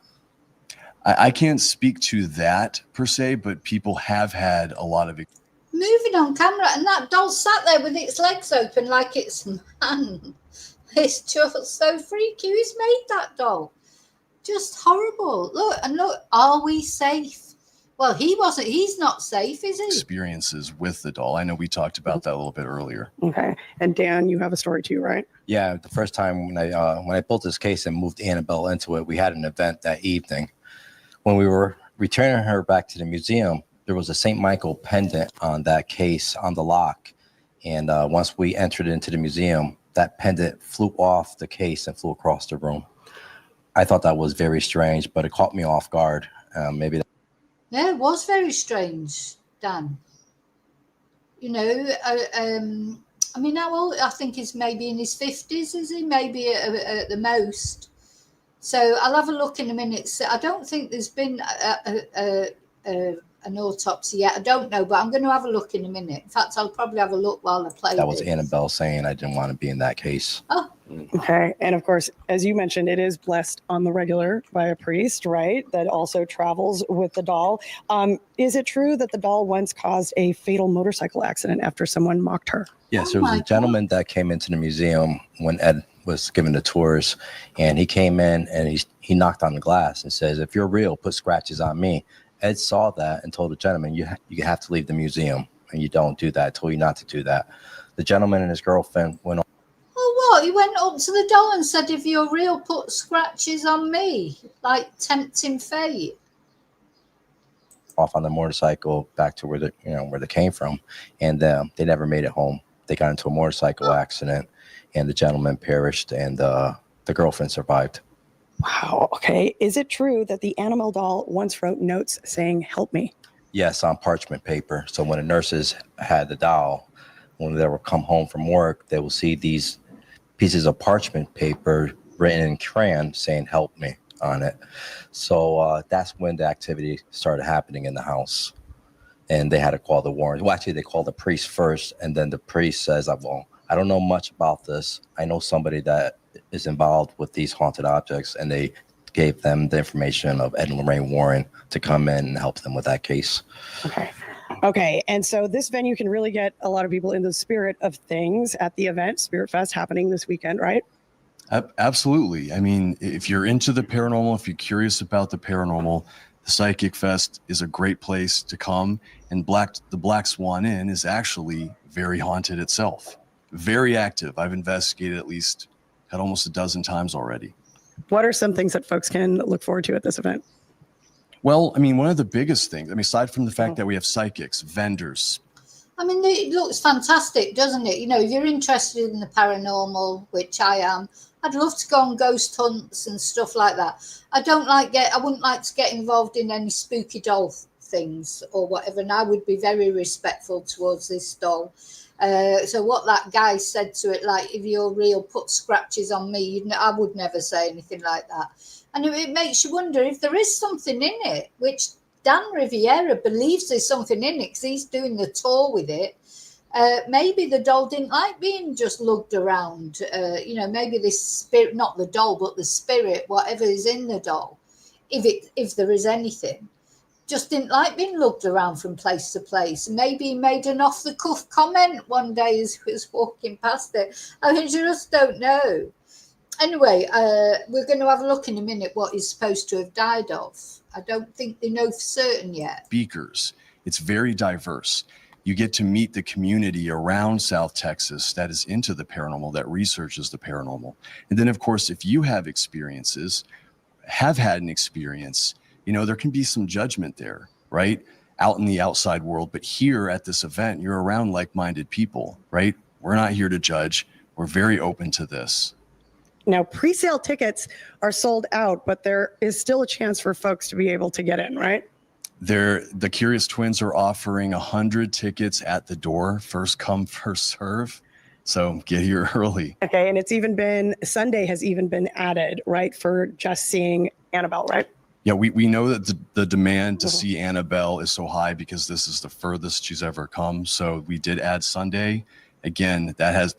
I can't speak to that per se, but people have had a lot of
moving on camera, and that doll sat there with its legs open like it's man. It's just so freaky. Who's made that doll? Just horrible. Look, are we safe? Well, he's not safe, is he?
experiences with the doll. I know we talked about that a little bit earlier.
Okay. And Dan, you have a story too, right?
Yeah, the first time when I built this case and moved Annabelle into it, we had an event that evening. When we were returning her back to the museum, there was a St. Michael pendant on that case on the lock. And once we entered into the museum, that pendant flew off the case and flew across the room. I thought that was very strange, but it caught me off guard.
Yeah, it was very strange, Dan. I mean, how old? I think he's maybe in his 50s, is he? Maybe at the most. So I'll have a look in a minute. So I don't think there's been an autopsy yet. I don't know, but I'm going to have a look in a minute. In fact, I'll probably have a look while I play.
That was Annabelle saying I didn't want to be in that case.
Oh.
Okay. And of course, as you mentioned, it is blessed on the regular by a priest, right? That also travels with the doll. Is it true that the doll once caused a fatal motorcycle accident after someone mocked her?
Yes, there was a gentleman that came into the museum when Ed was giving the tours, and he came in and he knocked on the glass and says, "If you're real, put scratches on me." Ed saw that and told the gentleman, you have to leave the museum, and you don't do that. I told you not to do that. The gentleman and his girlfriend went on.
Oh, what? He went up to the doll and said, "If you're real, put scratches on me," like tempting fate.
Off on the motorcycle back to where they came from, and they never made it home. They got into a motorcycle accident, and the gentleman perished, and the girlfriend survived.
Wow. Okay. Is it true that the Annabelle doll once wrote notes saying, "Help me"?
Yes, on parchment paper. So when the nurses had the doll, when they would come home from work, they will see these pieces of parchment paper written in crayon saying "Help me" on it. So that's when the activity started happening in the house. And they had to call the warrant. Well, actually, they called the priest first, and then the priest says, "Well, I don't know much about this. I know somebody that is involved with these haunted objects," and they gave them the information of Ed and Lorraine Warren to come in and help them with that case.
Okay. And so this venue can really get a lot of people in the spirit of things at the event, Spirit Fest, happening this weekend, right?
Absolutely. I mean, if you're into the paranormal, if you're curious about the paranormal, The Psychic Fest is a great place to come, and the Black Swan Inn is actually very haunted itself. Very active. I've investigated had almost a dozen times already.
What are some things that folks can look forward to at this event?
Well, I mean, one of the biggest things, aside from the fact that we have psychics, vendors.
I mean, it looks fantastic, doesn't it? You know, if you're interested in the paranormal, which I am, I'd love to go on ghost hunts and stuff like that. I wouldn't like to get involved in any spooky doll things or whatever, and I would be very respectful towards this doll. So what that guy said to it, like, if you're real, put scratches on me, I would never say anything like that. And it makes you wonder if there is something in it, which Dan Riviera believes there's something in it because he's doing the tour with it. Maybe the doll didn't like being just lugged around. Maybe this spirit, not the doll, but the spirit, whatever is in the doll, if there is anything, just didn't like being lugged around from place to place. Maybe he made an off-the-cuff comment one day as he was walking past it. I mean, you just don't know. Anyway, we're going to have a look in a minute what he's supposed to have died of. I don't think they know for certain yet.
Speakers. It's very diverse. You get to meet the community around South Texas that is into the paranormal, that researches the paranormal. And then, of course, if you have had an experience, there can be some judgment there, right? Out in the outside world. But here at this event, you're around like-minded people, right? We're not here to judge. We're very open to this.
Now, pre-sale tickets are sold out, but there is still a chance for folks to be able to get in, right?
The Curious Twins are offering 100 tickets at the door, first come, first serve. So get here early.
Okay, and Sunday has even been added, right, for just seeing Annabelle, right?
Yeah, we know that the demand to see Annabelle is so high because this is the furthest she's ever come. So we did add Sunday. Again,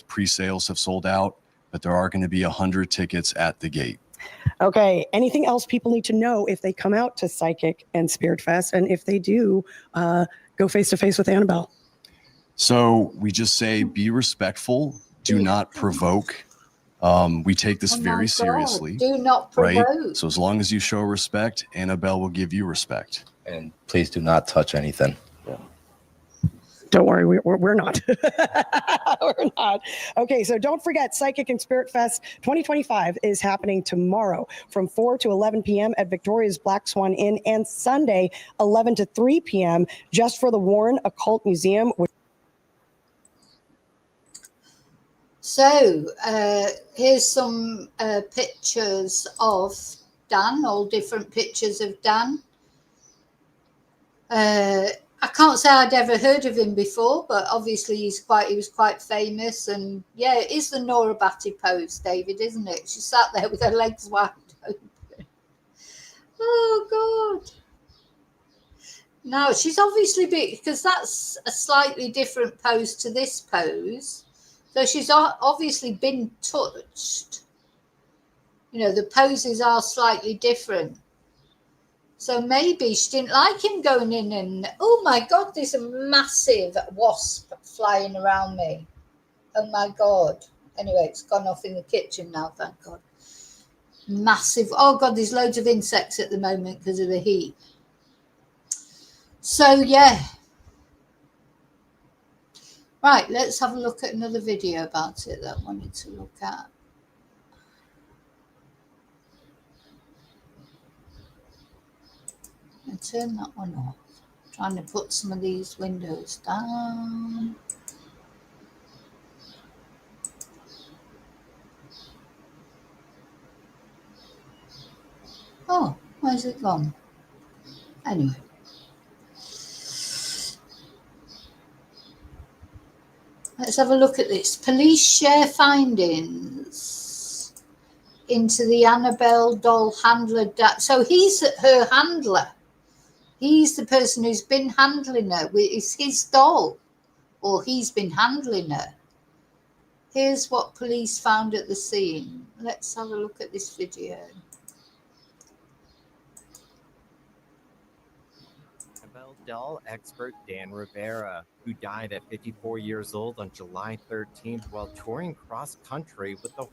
pre-sales have sold out, but there are going to be 100 tickets at the gate.
Okay, anything else people need to know if they come out to Psychic and Spirit Fest, and if they do go face-to-face with Annabelle?
So we just say be respectful, do not provoke. We take this very seriously.
Do not provoke.
Right? So as long as you show respect, Annabelle will give you respect.
And please do not touch anything.
Don't worry, we're not. We're not. Okay, so don't forget, Psychic and Spirit Fest 2025 is happening tomorrow from 4 to 11 p.m. at Victoria's Black Swan Inn, and Sunday 11 to 3 p.m. just for the Warren Occult Museum.
So here's some pictures of Dan, all different pictures of Dan. I can't say I'd ever heard of him before, but obviously he was quite famous. And yeah, it is the Nora Batty pose, David, isn't it? She sat there with her legs wide open. Oh, God. No, she's obviously because that's a slightly different pose to this pose. So she's obviously been touched. The poses are slightly different. So maybe she didn't like him going in and, oh my God, there's a massive wasp flying around me. Oh my God. Anyway, it's gone off in the kitchen now, thank God. Massive. Oh God, there's loads of insects at the moment because of the heat. So yeah. Right, let's have a look at another video about it that I wanted to look at. And turn that one off. Trying to put some of these windows down. Oh, where's it gone? Anyway. Let's have a look at this. Police share findings into the Annabelle doll handler. So he's her handler. He's the person who's been handling her. It's his doll, or he's been handling her. Here's what police found at the scene. Let's have a look at this video.
Annabelle doll expert Dan Rivera, who died at 54 years old on July 13th while touring cross-country with the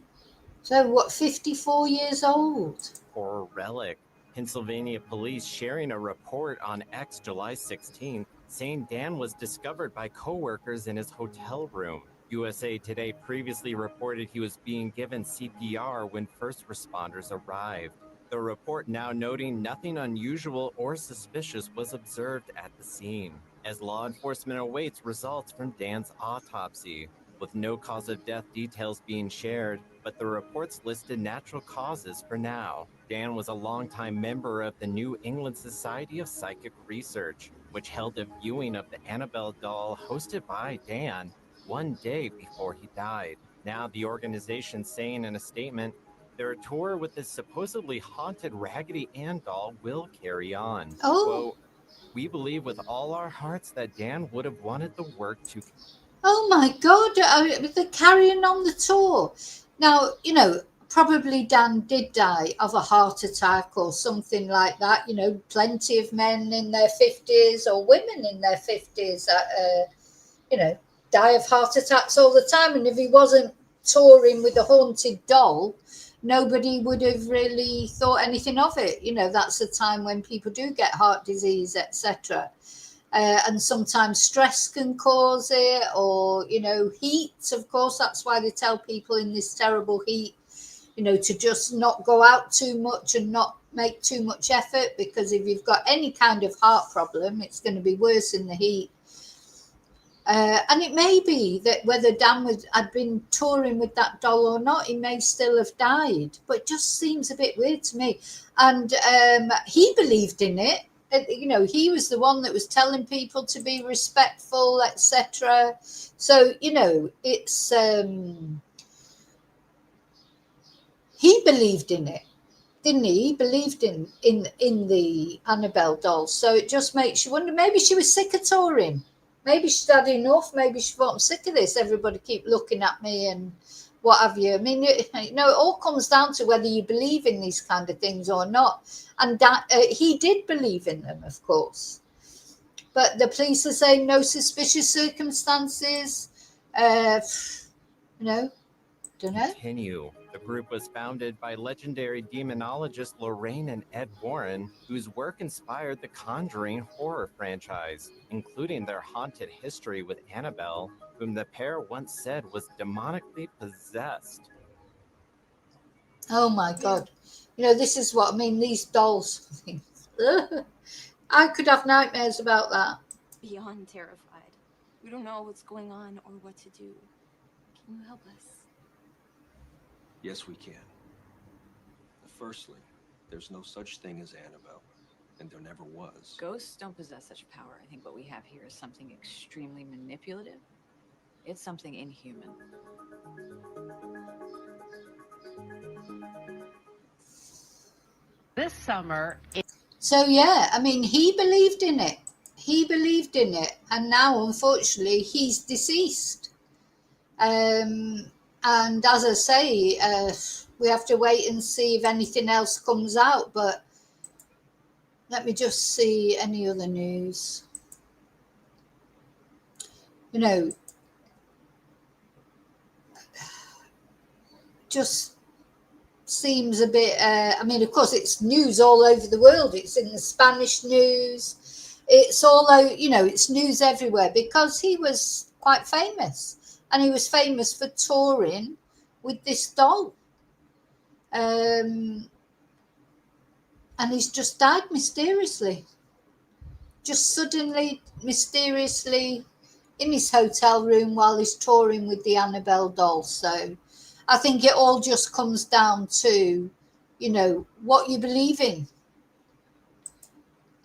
So what, 54 years old?
horror relic. Pennsylvania police sharing a report on X July 16th saying Dan was discovered by coworkers in his hotel room. USA Today previously reported he was being given CPR when first responders arrived. The report now noting nothing unusual or suspicious was observed at the scene, as law enforcement awaits results from Dan's autopsy, with no cause of death details being shared, but the reports listed natural causes for now. Dan was a longtime member of the New England Society of Psychic Research, which held a viewing of the Annabelle doll hosted by Dan one day before he died. Now the organization saying in a statement, their tour with this supposedly haunted Raggedy Ann doll will carry on.
Oh.
Quote, we believe with all our hearts that Dan would have wanted the work to...
Oh my God, they're carrying on the tour. Now, you know, probably Dan did die of a heart attack or something like that. You know, plenty of men in their 50s or women in their 50s that, you know, die of heart attacks all the time. And if he wasn't touring with a haunted doll, nobody would have really thought anything of it. You know, that's the time when people do get heart disease, etc. And sometimes stress can cause it, or, you know, heat, of course. That's why they tell people in this terrible heat, you know, to just not go out too much and not make too much effort, because if you've got any kind of heart problem, it's going to be worse in the heat. And it may be that whether Dan had been touring with that doll or not, he may still have died. But it just seems a bit weird to me. And he believed in it. You know, he was the one that was telling people to be respectful, etc. So, you know, it's he believed in it, didn't he? He believed in the Annabelle doll. So it just makes you wonder, maybe she was sick of touring. Maybe she'd had enough. Maybe she thought, I'm sick of this. Everybody keep looking at me and what have you. I mean, you know, it all comes down to whether you believe in these kind of things or not. And that he did believe in them, of course. But the police are saying no suspicious circumstances. You know, don't know.
Continue. The group was founded by legendary demonologist Lorraine and Ed Warren, whose work inspired the Conjuring horror franchise, including their haunted history with Annabelle, whom the pair once said was demonically possessed.
Oh my God. You know, this is what I mean, these dolls. I could have nightmares about that.
Beyond terrified. We don't know what's going on or what to do. Can you help us?
Yes, we can. Firstly, there's no such thing as Annabelle, and there never was.
Ghosts don't possess such power. I think what we have here is something extremely manipulative. It's something inhuman.
This summer...
So, yeah, I mean, he believed in it. He believed in it. And now, unfortunately, he's deceased. And as I say, we have to wait and see if anything else comes out. But let me just see any other news. You know, just seems a bit, I mean, of course, it's news all over the world. It's in the Spanish news. It's all over, you know, it's news everywhere because he was quite famous. And he was famous for touring with this doll. And he's just died mysteriously. Just suddenly, mysteriously, in his hotel room while he's touring with the Annabelle doll. So I think it all just comes down to, you know, what you believe in.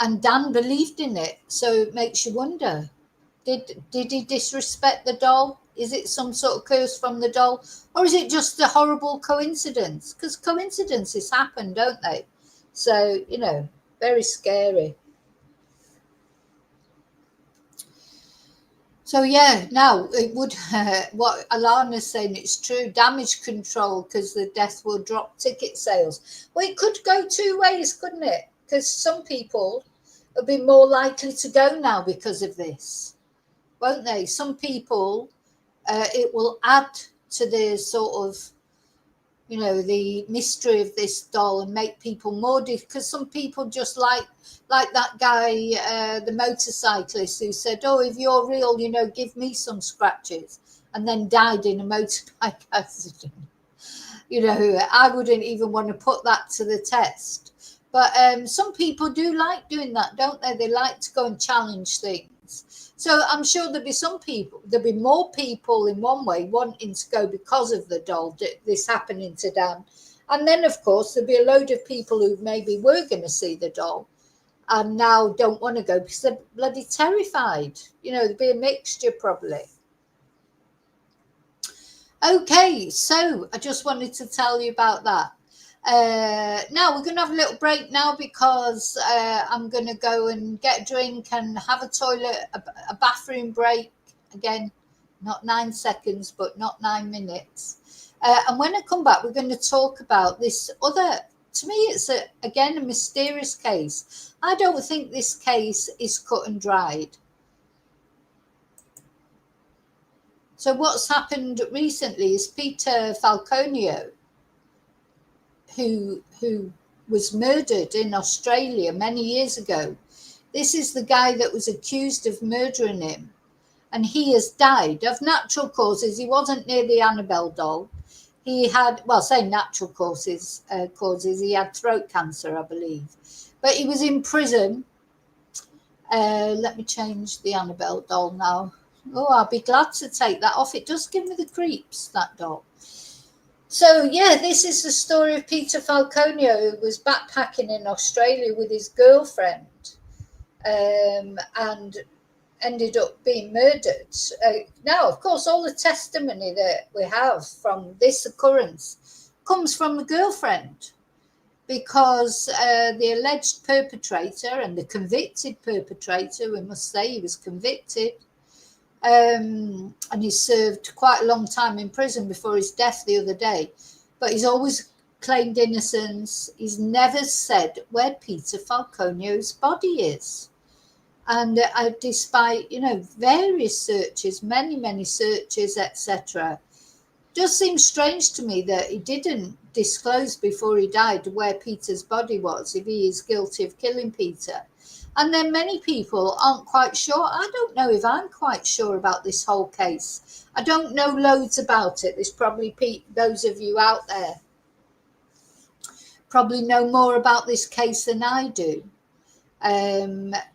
And Dan believed in it. So it makes you wonder, did he disrespect the doll? Is it some sort of curse from the doll? Or is it just a horrible coincidence? Because coincidences happen, don't they? So, you know, very scary. So, yeah, now it would, what Alana's saying, it's true, damage control, because the death will drop ticket sales. Well, it could go two ways, couldn't it? Because some people will be more likely to go now because of this, won't they? Some people, it will add to their sort of, you know, the mystery of this doll and make people more, because some people just like that guy, the motorcyclist who said, oh, if you're real, you know, give me some scratches, and then died in a motorbike accident. You know, I wouldn't even want to put that to the test. But some people do like doing that, don't they? They like to go and challenge things. So I'm sure there'll be more people in one way wanting to go because of the doll, this happening to Dan. And then, of course, there'll be a load of people who maybe were going to see the doll and now don't want to go because they're bloody terrified. You know, there'll be a mixture probably. Okay, so I just wanted to tell you about that. Now we're going to have a little break now because I'm going to go and get a drink and have a toilet, a bathroom break. Again, not 9 seconds, but not 9 minutes. And when I come back, we're going to talk about this other, to me, it's again a mysterious case. I don't think this case is cut and dried. So what's happened recently is Peter Falconio, who was murdered in Australia many years ago. This is the guy that was accused of murdering him, and he has died of natural causes. He wasn't near the Annabelle doll. He had, well, say natural causes, he had throat cancer, I believe. But he was in prison. Let me change the Annabelle doll now. Oh, I'll be glad to take that off. It does give me the creeps, that doll. So, yeah, this is the story of Peter Falconio, who was backpacking in Australia with his girlfriend and ended up being murdered. Now, of course, all the testimony that we have from this occurrence comes from the girlfriend, because the alleged perpetrator and the convicted perpetrator, we must say he was convicted, and he served quite a long time in prison before his death the other day. But he's always claimed innocence. He's never said where Peter Falconio's body is. And despite, you know, various searches, many searches, etc., does seem strange to me that he didn't disclose before he died where Peter's body was, if he is guilty of killing Peter. And then many people aren't quite sure. I don't know if I'm quite sure about this whole case. I don't know loads about it. There's probably those of you out there probably know more about this case than I do,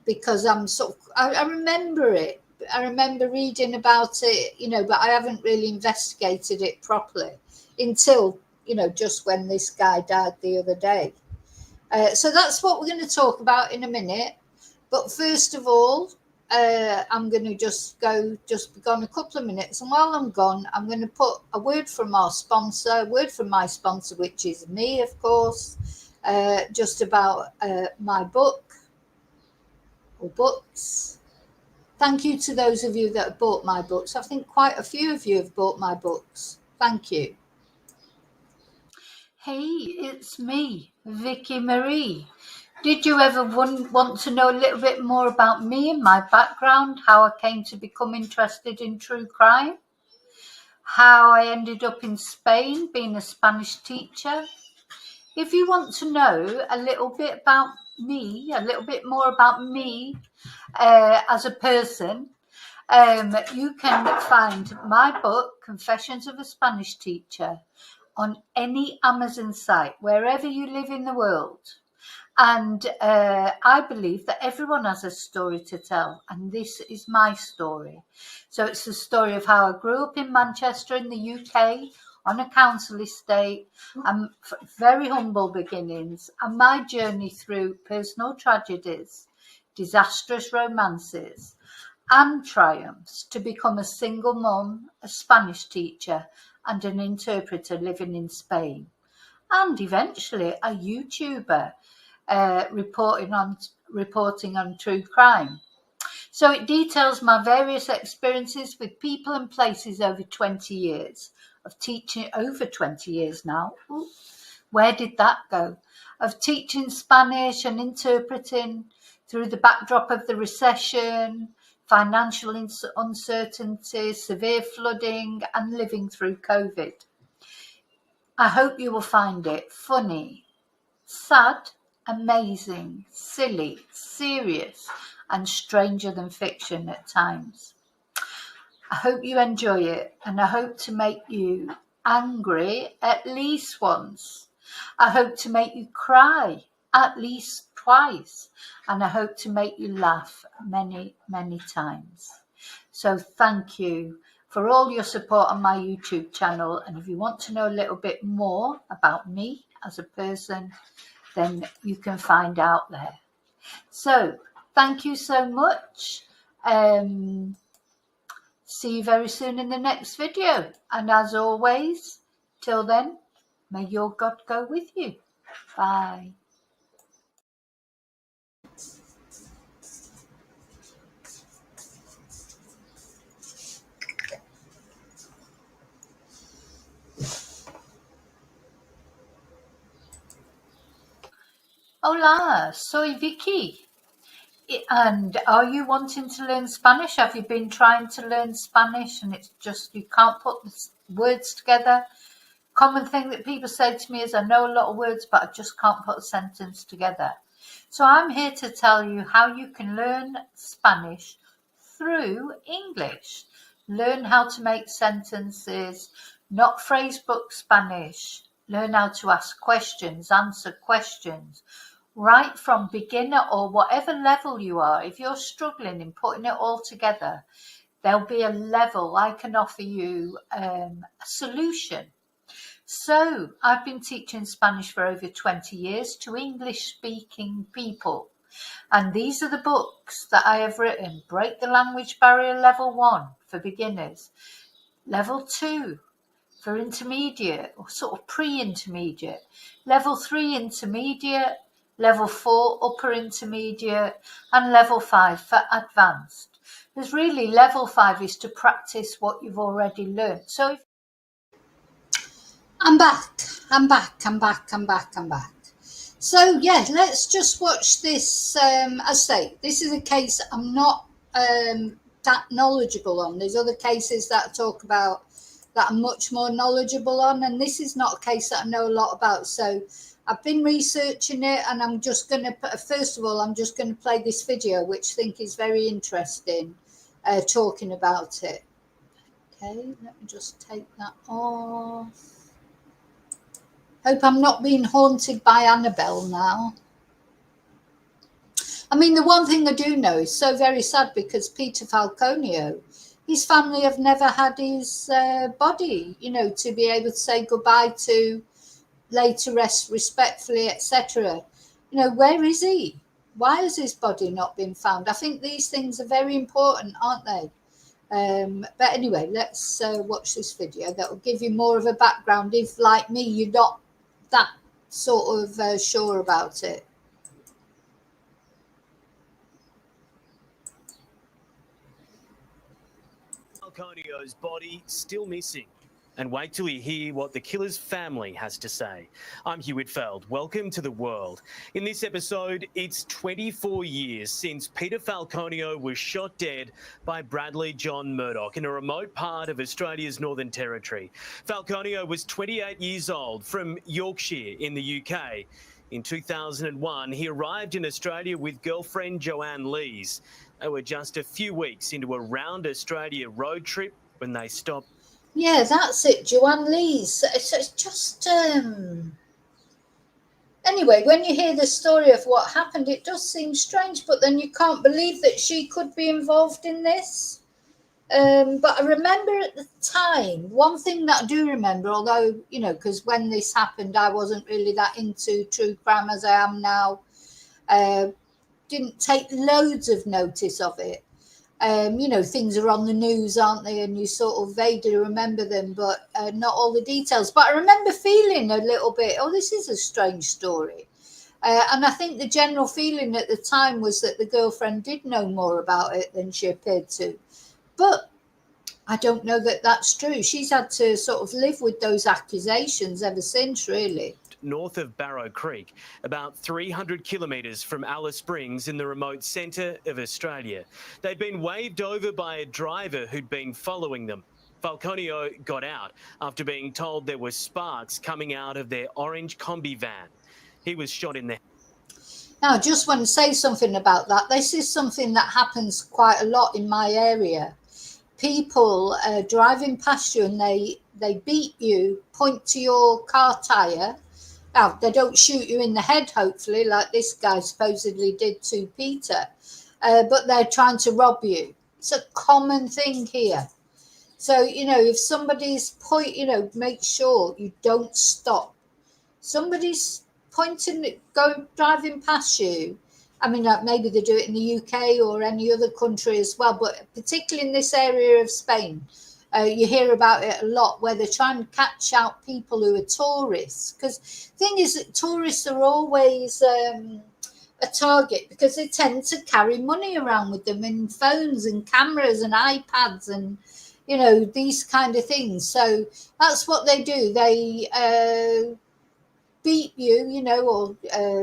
because I'm I remember it. I remember reading about it, you know, but I haven't really investigated it properly until, you know, just when this guy died the other day. So that's what we're going to talk about in a minute. But first of all, I'm going to just be gone a couple of minutes. And while I'm gone, I'm going to put a word from our sponsor, a word from my sponsor, which is me, of course, just about my book or books. Thank you to those of you that have bought my books. I think quite a few of you have bought my books. Thank you. Hey, it's me, Vicky Marie. Did you ever want to know a little bit more about me and my background, how I came to become interested in true crime, how I ended up in Spain being a Spanish teacher? If you want to know a little bit about me, a little bit more about me as a person, you can find my book, Confessions of a Spanish Teacher, on any Amazon site, wherever you live in the world. And I believe that everyone has a story to tell, and this is my story. So it's the story of how I grew up in Manchester in the UK on a council estate, and very humble beginnings, and my journey through personal tragedies, disastrous romances, and triumphs to become a single mum, a Spanish teacher, and an interpreter living in Spain, and eventually a YouTuber. Reporting on true crime. So it details my various experiences with people and places over 20 years of teaching, over 20 years now. Ooh, where did that go? Of teaching Spanish and interpreting through the backdrop of the recession, financial uncertainty, severe flooding, and living through COVID. I hope you will find it funny, sad, amazing, silly, serious, and stranger than fiction at times. I hope you enjoy it, and I hope to make you angry at least once. I hope to make you cry at least twice, and I hope to make you laugh many, many times. So thank you for all your support on my YouTube channel. And if you want to know a little bit more about me as a person, then you can find out there. So thank you so much. See you very soon in the next video. And as always, till then, may your God go with you. Bye. Hola, soy Vicky. And are you wanting to learn Spanish? Have you been trying to learn Spanish and it's just you can't put the words together? Common thing that people say to me is I know a lot of words, but I just can't put a sentence together. So I'm here to tell you how you can learn Spanish through English. Learn how to make sentences, not phrase book Spanish. Learn how to ask questions, answer questions. Right from beginner or whatever level you are, if you're struggling in putting it all together, there'll be a level I can offer you a solution. So I've been teaching Spanish for over 20 years to English-speaking people. And these are the books that I have written. Break the Language Barrier Level 1 for beginners. Level 2 for intermediate or sort of pre-intermediate. Level 3 intermediate. Level 4 upper intermediate. And level 5 for advanced. Because really level 5 is to practice what you've already learned. So if I'm back. So yeah, let's just watch this. As I say, this is a case I'm not that knowledgeable on. There's other cases that I talk about that I'm much more knowledgeable on, and this is not a case that I know a lot about. So I've been researching it, and I'm just going to, first of all, I'm just going to play this video, which I think is very interesting, talking about it. Okay, let me just take that off. Hope I'm not being haunted by Annabelle now. I mean, the one thing I do know is so very sad because Peter Falconio, his family have never had his body, you know, to be able to say goodbye to, lay to rest respectfully, etc. You know, where is he? Why has his body not been found? I think these things are very important, aren't they? But anyway, let's watch this video. That will give you more of a background if, like me, you're not that sort of sure about it.
Falconio's body still missing. And wait till you hear what the killer's family has to say. I'm Hugh Whitfeld. Welcome to The World. In this episode, it's 24 years since Peter Falconio was shot dead by Bradley John Murdoch in a remote part of Australia's Northern Territory. Falconio was 28 years old from Yorkshire in the UK. In 2001, he arrived in Australia with girlfriend Joanne Lees. They were just a few weeks into a round Australia road trip when they stopped.
Yeah, that's it, Joanne Lees. So it's just anyway, when you hear the story of what happened, it does seem strange, but then you can't believe that she could be involved in this. But I remember at the time, one thing that I do remember, although, you know, because when this happened, I wasn't really that into true crime as I am now, didn't take loads of notice of it. You know, things are on the news, aren't they? And you sort of vaguely remember them, but not all the details. But I remember feeling a little bit, oh, this is a strange story. And I think the general feeling at the time was that the girlfriend did know more about it than she appeared to. But I don't know that that's true. She's had to sort of live with those accusations ever since, really.
North of Barrow Creek, about 300 kilometres from Alice Springs in the remote centre of Australia. They'd been waved over by a driver who'd been following them. Falconio got out after being told there were sparks coming out of their orange combi van. He was shot in the
Now, I just want to say something about that. This is something that happens quite a lot in my area. People driving past you and they beat you, point to your car tyre. Now, they don't shoot you in the head, hopefully, like this guy supposedly did to Peter, but they're trying to rob you. It's a common thing here. So, if somebody's make sure you don't stop. Somebody's driving past you. I mean, like maybe they do it in the UK or any other country as well, but particularly in this area of Spain, you hear about it a lot where they're trying to catch out people who are tourists. Because the thing is that tourists are always a target because they tend to carry money around with them and phones and cameras and iPads and these kind of things. So that's what they do. They beat you, or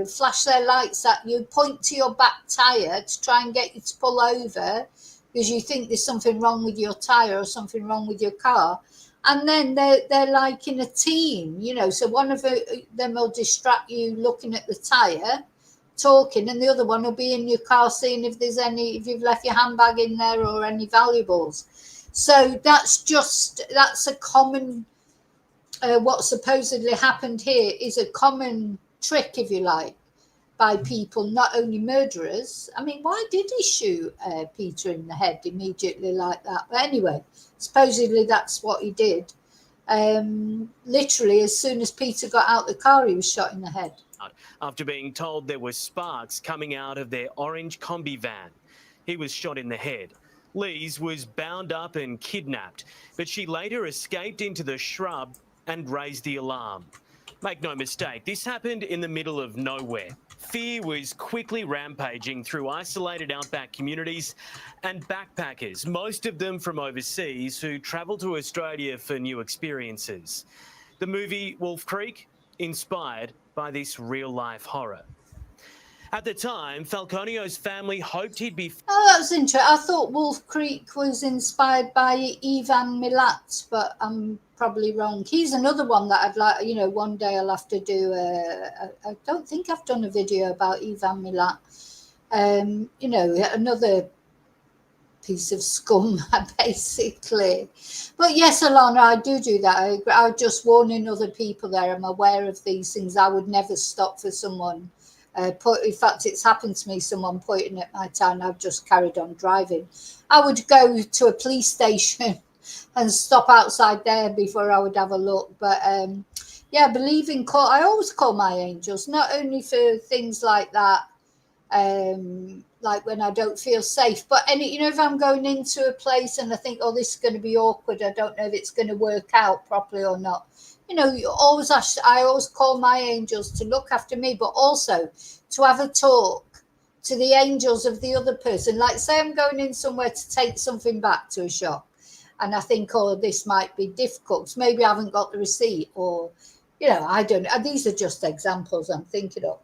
flash their lights at you, point to your back tyre to try and get you to pull over because you think there's something wrong with your tyre or something wrong with your car. And then they're like in a team, so one of them will distract you looking at the tyre, talking, and the other one will be in your car seeing if you've left your handbag in there or any valuables. So that's a common, what supposedly happened here is a common trick, if you like, by people, not only murderers. I mean, why did he shoot Peter in the head immediately like that? But anyway, supposedly that's what he did. Literally, as soon as Peter got out the car, he was shot in the head.
After being told there were sparks coming out of their orange combi van, he was shot in the head. Lise was bound up and kidnapped, but she later escaped into the shrub and raised the alarm. Make no mistake, this happened in the middle of nowhere. Fear was quickly rampaging through isolated outback communities and backpackers, most of them from overseas, who travel to Australia for new experiences. The movie Wolf Creek, inspired by this real-life horror. At the time, Falconio's family hoped he'd be...
Oh, that was interesting. I thought Wolf Creek was inspired by Ivan Milat, but I'm probably wrong. He's another one that I'd like, one day I'll have to do. I don't think I've done a video about Ivan Milat. Another piece of scum, basically. But yes, Alana, I do that. I'm just warning other people there. I'm aware of these things. I would never stop for someone. In fact, it's happened to me, someone pointing at my town, I've just carried on driving. I would go to a police station and stop outside there before I would have a look. But yeah, I always call my angels, not only for things like that, like when I don't feel safe, but if I'm going into a place and I think, oh, this is going to be awkward, I don't know if it's going to work out properly or not. I always call my angels to look after me, but also to have a talk to the angels of the other person. Like, say I'm going in somewhere to take something back to a shop, and I think, oh, this might be difficult. So maybe I haven't got the receipt, or, I don't know. These are just examples I'm thinking of.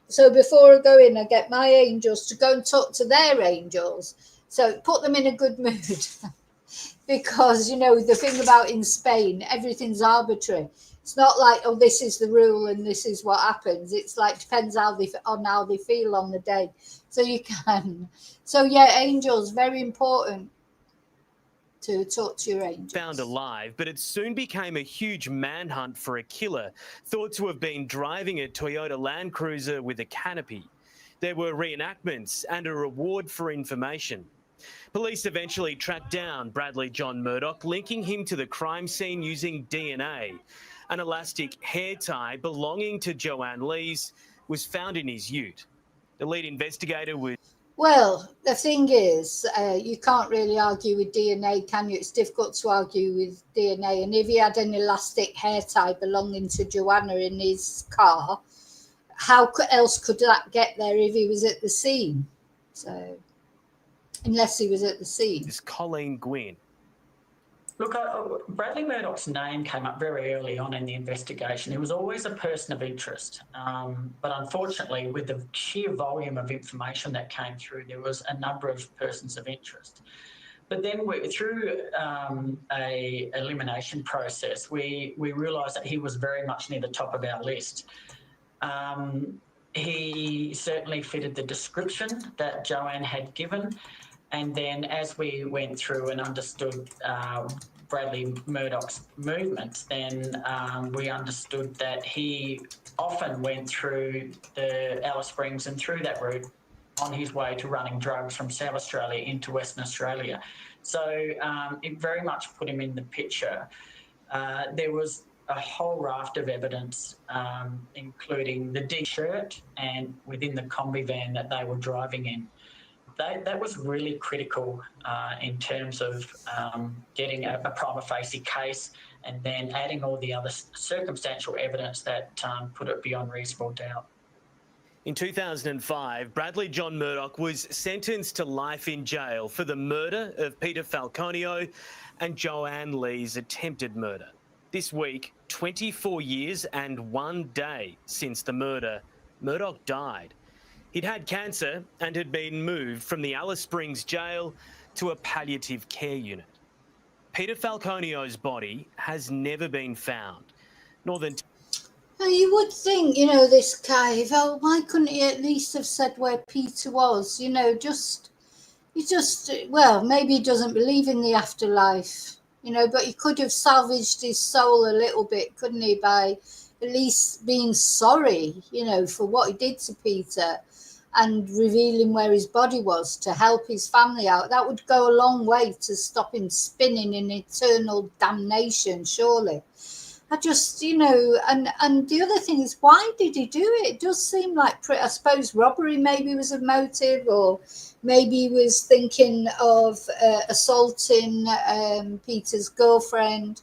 So before I go in, I get my angels to go and talk to their angels. So put them in a good mood. Because, the thing about in Spain, everything's arbitrary. It's not like, oh, this is the rule and this is what happens. It's like, depends on how they feel on the day. So you can. So, yeah, angels, very important to talk to your angels.
Found alive, but it soon became a huge manhunt for a killer thought to have been driving a Toyota Land Cruiser with a canopy. There were reenactments and a reward for information. Police eventually tracked down Bradley John Murdoch, linking him to the crime scene using DNA. An elastic hair tie belonging to Joanne Lise was found in his ute. The lead investigator was...
Well, the thing is, you can't really argue with DNA, can you? It's difficult to argue with DNA. And if he had an elastic hair tie belonging to Joanna in his car, how else could that get there if he was at the scene? So... unless he was at the scene.
Is Colleen Gwynn.
Look, Bradley Murdoch's name came up very early on in the investigation. He was always a person of interest. But unfortunately, with the sheer volume of information that came through, there was a number of persons of interest. But then through a elimination process, we realised that he was very much near the top of our list. He certainly fitted the description that Joanne had given. And then as we went through and understood Bradley Murdoch's movements, then we understood that he often went through the Alice Springs and through that route on his way to running drugs from South Australia into Western Australia. So it very much put him in the picture. There was a whole raft of evidence, including the D-shirt and within the combi van that they were driving in. That was really critical in terms of getting a prima facie case and then adding all the other circumstantial evidence that put it beyond reasonable doubt.
In 2005, Bradley John Murdoch was sentenced to life in jail for the murder of Peter Falconio and Joanne Lee's attempted murder. This week, 24 years and 1 day since the murder, Murdoch died. He'd had cancer and had been moved from the Alice Springs jail to a palliative care unit. Peter Falconio's body has never been found, nor than...
Well, you would think, this guy, well, why couldn't he at least have said where Peter was? Well, maybe he doesn't believe in the afterlife, but he could have salvaged his soul a little bit, couldn't he, by at least being sorry, for what he did to Peter and revealing where his body was to help his family out. That would go a long way to stop him spinning in eternal damnation, surely. I just, and the other thing is, why did he do it? It does seem like, I suppose, robbery maybe was a motive, or maybe he was thinking of assaulting Peter's girlfriend,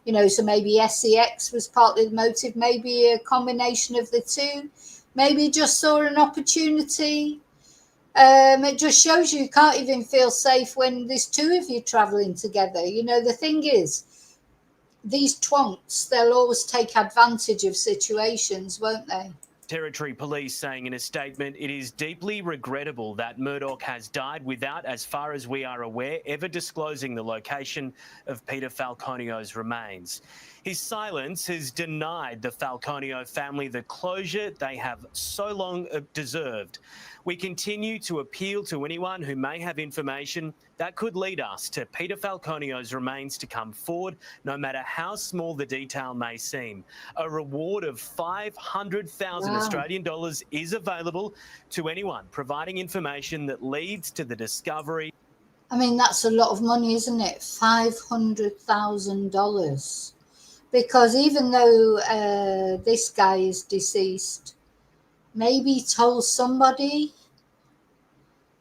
so maybe SEX was partly the motive, maybe a combination of the two. Maybe he just saw an opportunity. It just shows you can't even feel safe when there's two of you travelling together. The thing is, these twonks, they'll always take advantage of situations, won't they?
Territory Police saying in a statement, it is deeply regrettable that Murdoch has died without, as far as we are aware, ever disclosing the location of Peter Falconio's remains. His silence has denied the Falconio family the closure they have so long deserved. We continue to appeal to anyone who may have information that could lead us to Peter Falconio's remains to come forward, no matter how small the detail may seem. A reward of 500,000 Australian dollars is available to anyone providing information that leads to the discovery.
I mean, that's a lot of money, isn't it? $500,000. Because even though this guy is deceased, maybe he told somebody,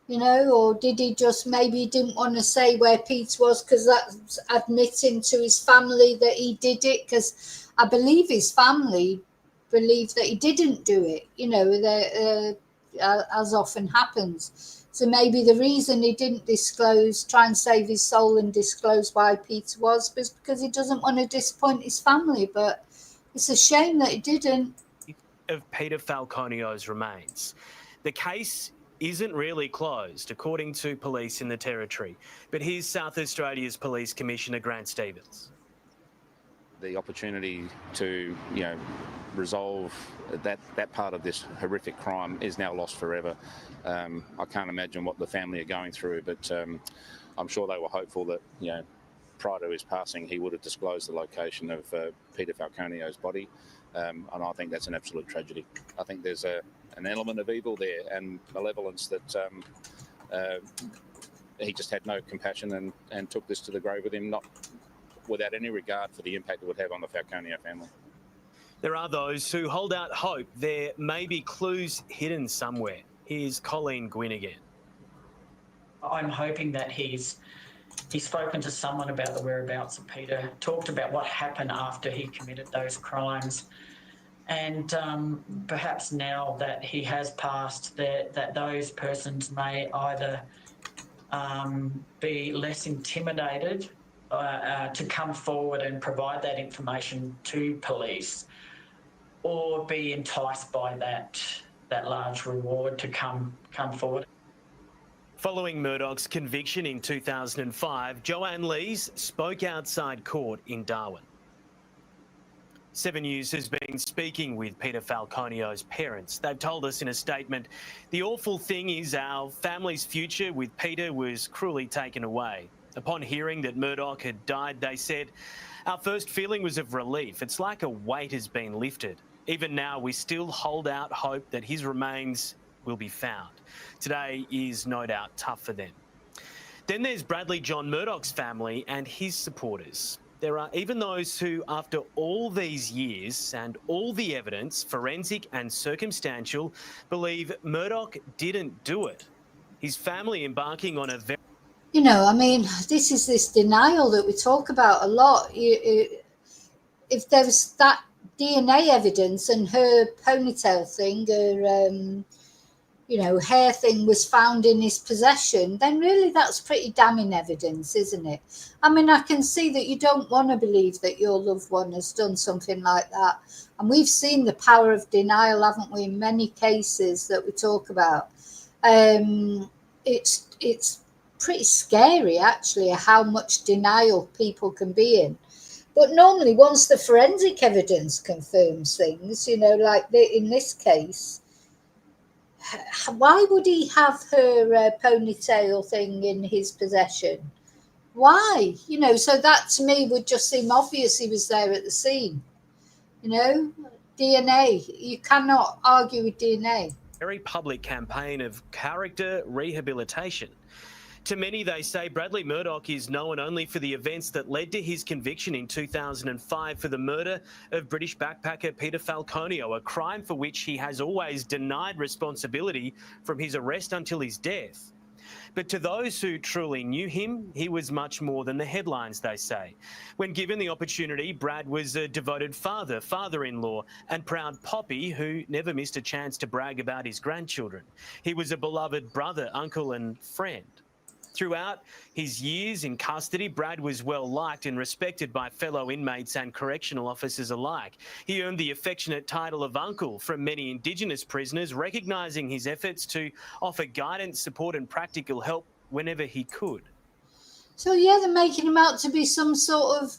or did he just, maybe he didn't want to say where Pete was because that's admitting to his family that he did it, because I believe his family believed that he didn't do it, as often happens. So maybe the reason he didn't disclose, try and save his soul and disclose why Peter was because he doesn't want to disappoint his family. But it's a shame that he didn't.
Of Peter Falconio's remains. The case isn't really closed, according to police in the Territory. But here's South Australia's Police Commissioner Grant Stevens.
The opportunity to, resolve that part of this horrific crime is now lost forever. I can't imagine what the family are going through, but I'm sure they were hopeful that, prior to his passing, he would have disclosed the location of Peter Falconio's body. And I think that's an absolute tragedy. I think there's an element of evil there and malevolence that he just had no compassion and took this to the grave with him, not without any regard for the impact it would have on the Falconio family.
There are those who hold out hope there may be clues hidden somewhere. Here's Colleen Gwynn again.
I'm hoping that he's spoken to someone about the whereabouts of Peter, talked about what happened after he committed those crimes, and perhaps now that he has passed, that those persons may either be less intimidated to come forward and provide that information to police, or be enticed by that large reward to come forward.
Following Murdoch's conviction in 2005, Joanne Lees spoke outside court in Darwin. 7 News has been speaking with Peter Falconio's parents. They've told us in a statement, the awful thing is our family's future with Peter was cruelly taken away. Upon hearing that Murdoch had died, they said, our first feeling was of relief. It's like a weight has been lifted. Even now, we still hold out hope that his remains will be found. Today is no doubt tough for them. Then there's Bradley John Murdoch's family and his supporters. There are even those who, after all these years and all the evidence, forensic and circumstantial, believe Murdoch didn't do it. His family embarking on a very...
You know, I mean, this is this denial that we talk about a lot. If there was that DNA evidence and her ponytail thing, her, hair thing was found in his possession, then really that's pretty damning evidence, isn't it? I mean, I can see that you don't want to believe that your loved one has done something like that. And we've seen the power of denial, haven't we, in many cases that we talk about. It's pretty scary, actually, how much denial people can be in. But normally, once the forensic evidence confirms things, like in this case, why would he have her ponytail thing in his possession? Why? So that to me would just seem obvious he was there at the scene. DNA, you cannot argue with DNA.
Very public campaign of character rehabilitation. To many, they say Bradley Murdoch is known only for the events that led to his conviction in 2005 for the murder of British backpacker Peter Falconio, a crime for which he has always denied responsibility from his arrest until his death. But to those who truly knew him, he was much more than the headlines, they say. When given the opportunity, Brad was a devoted father, father-in-law, and proud poppy who never missed a chance to brag about his grandchildren. He was a beloved brother, uncle, and friend. Throughout his years in custody, Brad was well liked and respected by fellow inmates and correctional officers alike. He earned the affectionate title of uncle from many Indigenous prisoners, recognising his efforts to offer guidance, support and practical help whenever he could.
So, yeah, they're making him out to be some sort of,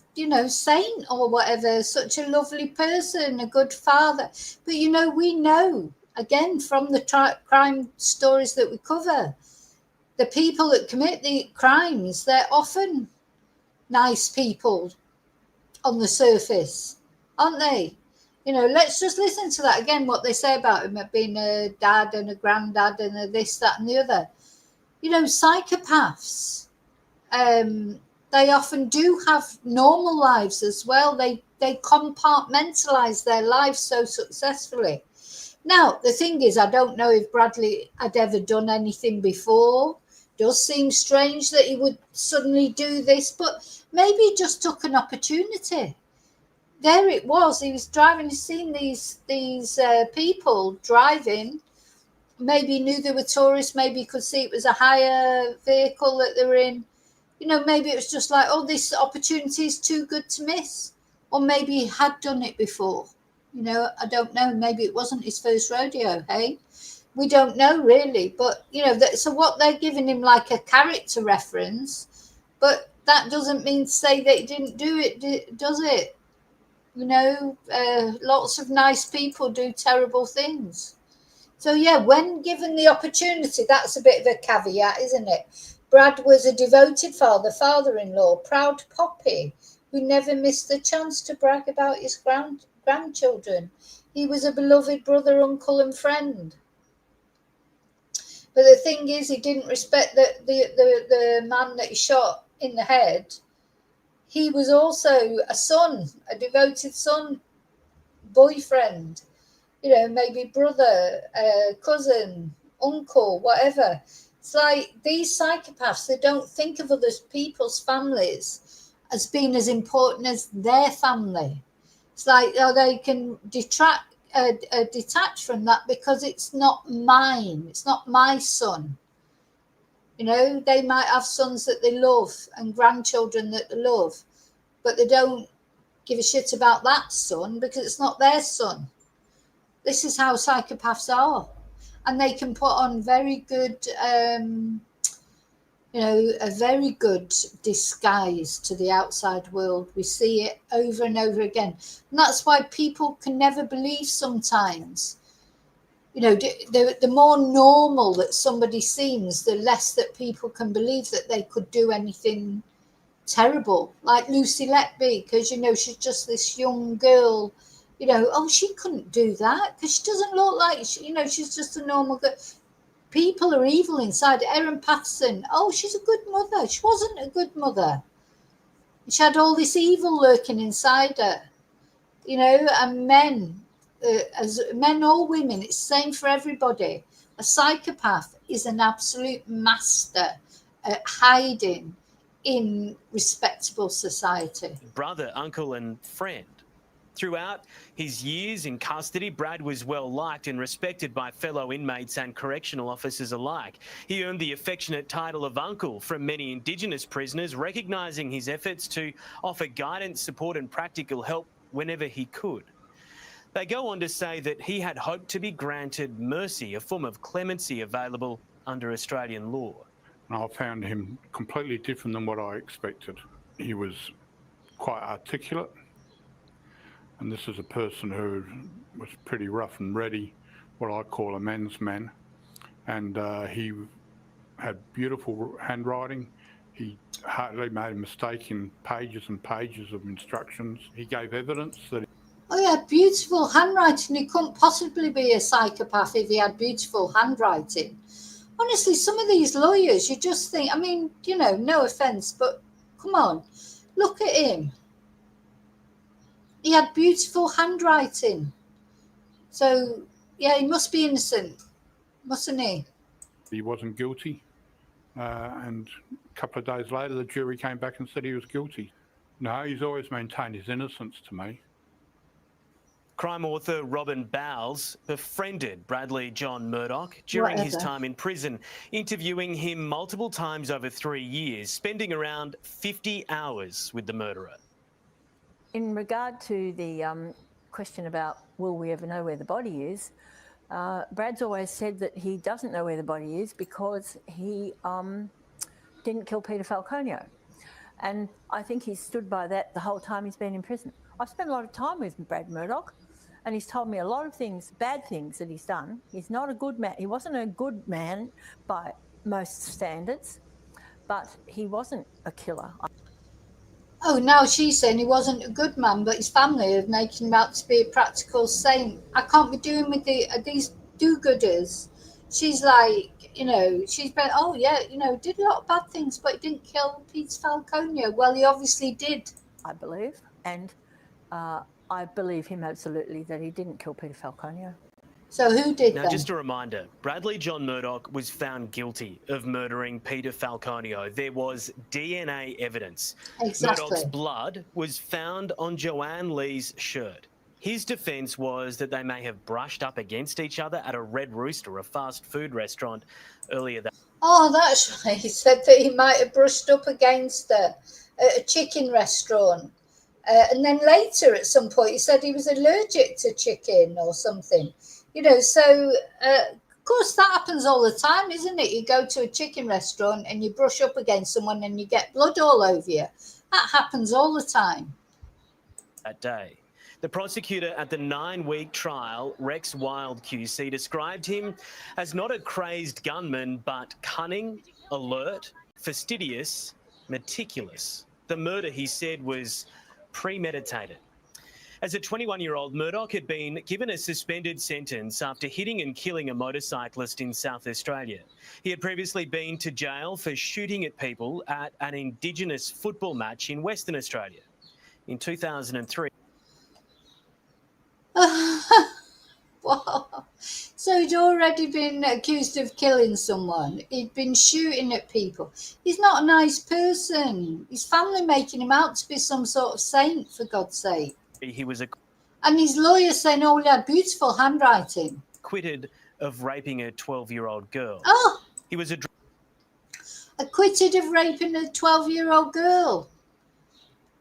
saint or whatever, such a lovely person, a good father. But, we know, again, from the crime stories that we cover, the people that commit the crimes, they're often nice people on the surface, aren't they? Let's just listen to that again, what they say about him being a dad and a granddad and a this, that and the other. Psychopaths, they often do have normal lives as well. They compartmentalise their lives so successfully. Now, the thing is, I don't know if Bradley had ever done anything before. Does seem strange that he would suddenly do this, but maybe he just took an opportunity. There it was. He was driving, he's seen these people driving. Maybe he knew they were tourists. Maybe he could see it was a hire vehicle that they were in. Maybe it was just like, oh, this opportunity is too good to miss. Or maybe he had done it before. I don't know. Maybe it wasn't his first rodeo, hey? We don't know really. But, so what they're giving him like a character reference, but that doesn't mean to say that he didn't do it, does it? Lots of nice people do terrible things. So, yeah, when given the opportunity, that's a bit of a caveat, isn't it? Brad was a devoted father, father-in-law, proud poppy, who never missed the chance to brag about his grandchildren. He was a beloved brother, uncle and friend. But the thing is, he didn't respect the man that he shot in the head. He was also a son, a devoted son, boyfriend, maybe brother, cousin, uncle, whatever. It's like these psychopaths, they don't think of other people's families as being as important as their family. It's like, they can detach from that because it's not mine. It's not my son. They might have sons that they love and grandchildren that they love, but they don't give a shit about that son because it's not their son. This is how psychopaths are. And they can put on very good a very good disguise to the outside world. We see it over and over again. And that's why people can never believe sometimes. The more normal that somebody seems, the less that people can believe that they could do anything terrible. Like Lucy Letby, because, she's just this young girl, she couldn't do that because she doesn't look like, she's just a normal girl. People are evil inside. Erin Patterson, she's a good mother. She wasn't a good mother. She had all this evil lurking inside her, and men, as men or women, it's the same for everybody. A psychopath is an absolute master at hiding in respectable society.
Brother, uncle, and friend. Throughout his years in custody, Brad was well liked and respected by fellow inmates and correctional officers alike. He earned the affectionate title of uncle from many Indigenous prisoners, recognising his efforts to offer guidance, support and practical help whenever he could. They go on to say that he had hoped to be granted mercy, a form of clemency available under Australian law.
I found him completely different than what I expected. He was quite articulate. And this is a person who was pretty rough and ready, what I call a man's man. And he had beautiful handwriting. He hardly made a mistake in pages and pages of instructions. He gave evidence that...
He had beautiful handwriting. He couldn't possibly be a psychopath if he had beautiful handwriting. Honestly, some of these lawyers, you just think, no offence, but come on, look at him. He had beautiful handwriting. So, yeah, he must be innocent, mustn't he?
He wasn't guilty. And a couple of days later, the jury came back and said he was guilty. No, he's always maintained his innocence to me.
Crime author Robin Bowles befriended Bradley John Murdoch during his time in prison, interviewing him multiple times over 3 years, spending around 50 hours with the murderer.
In regard to the question about will we ever know where the body is, Brad's always said that he doesn't know where the body is because he didn't kill Peter Falconio. And I think he's stood by that the whole time he's been in prison. I've spent a lot of time with Brad Murdoch and he's told me a lot of things, bad things that he's done. He's not a good man. He wasn't a good man by most standards, but he wasn't a killer.
Now she's saying he wasn't a good man, but his family are making him out to be a practical saint. I can't be doing with these do-gooders. She's like, she's been, did a lot of bad things, but he didn't kill Peter Falconio. Well, he obviously did.
I believe, and I believe him absolutely that he didn't kill Peter Falconio.
So who did
Now,
then?
just a reminder, Bradley John Murdoch was found guilty of murdering Peter Falconio. There was DNA evidence.
Exactly.
Murdoch's blood was found on Joanne Lee's shirt. His defence was that they may have brushed up against each other at a Red Rooster, a fast food restaurant, earlier that.
That's right. He said that he might have brushed up against her at a chicken restaurant. And then later at some point he said he was allergic to chicken or something. So of course that happens all the time, isn't it? You go to a chicken restaurant and you brush up against someone and you get blood all over you. That happens all the time.
That day. The prosecutor at the 9-week trial, Rex Wild QC, described him as not a crazed gunman, but cunning, alert, fastidious, meticulous. The murder, he said, was premeditated. As a 21-year-old, Murdoch had been given a suspended sentence after hitting and killing a motorcyclist in South Australia. He had previously been to jail for shooting at people at an Indigenous football match in Western Australia. In 2003.
Wow. So he'd already been accused of killing someone. He'd been shooting at people. He's not a nice person. His family making him out to be some sort of saint, for God's sake.
He was
and his lawyer saying, he had beautiful handwriting.
Acquitted of raping a 12-year-old girl. He was
acquitted of raping a 12-year-old girl.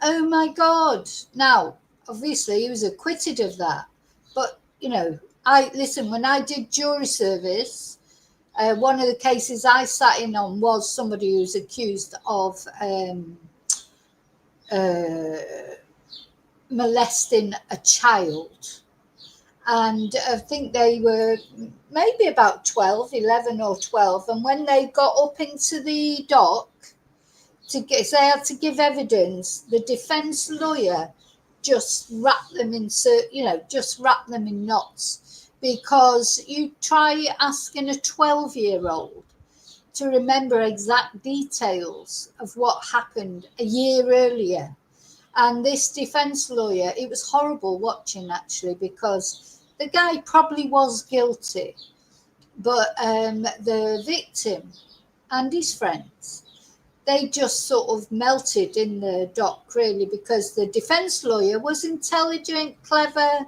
Oh my God. Now, obviously he was acquitted of that. But, when I did jury service, One of the cases I sat in on was somebody who's accused of molesting a child. And I think they were maybe about 12, 11 or 12. And when they got up into the dock, they had to give evidence, the defense lawyer just wrapped them in, just wrapped them in knots. Because you try asking a 12-year-old to remember exact details of what happened a year earlier. And this defense lawyer, it was horrible watching actually, because the guy probably was guilty, but the victim and his friends, they just sort of melted in the dock really, because the defense lawyer was intelligent, clever,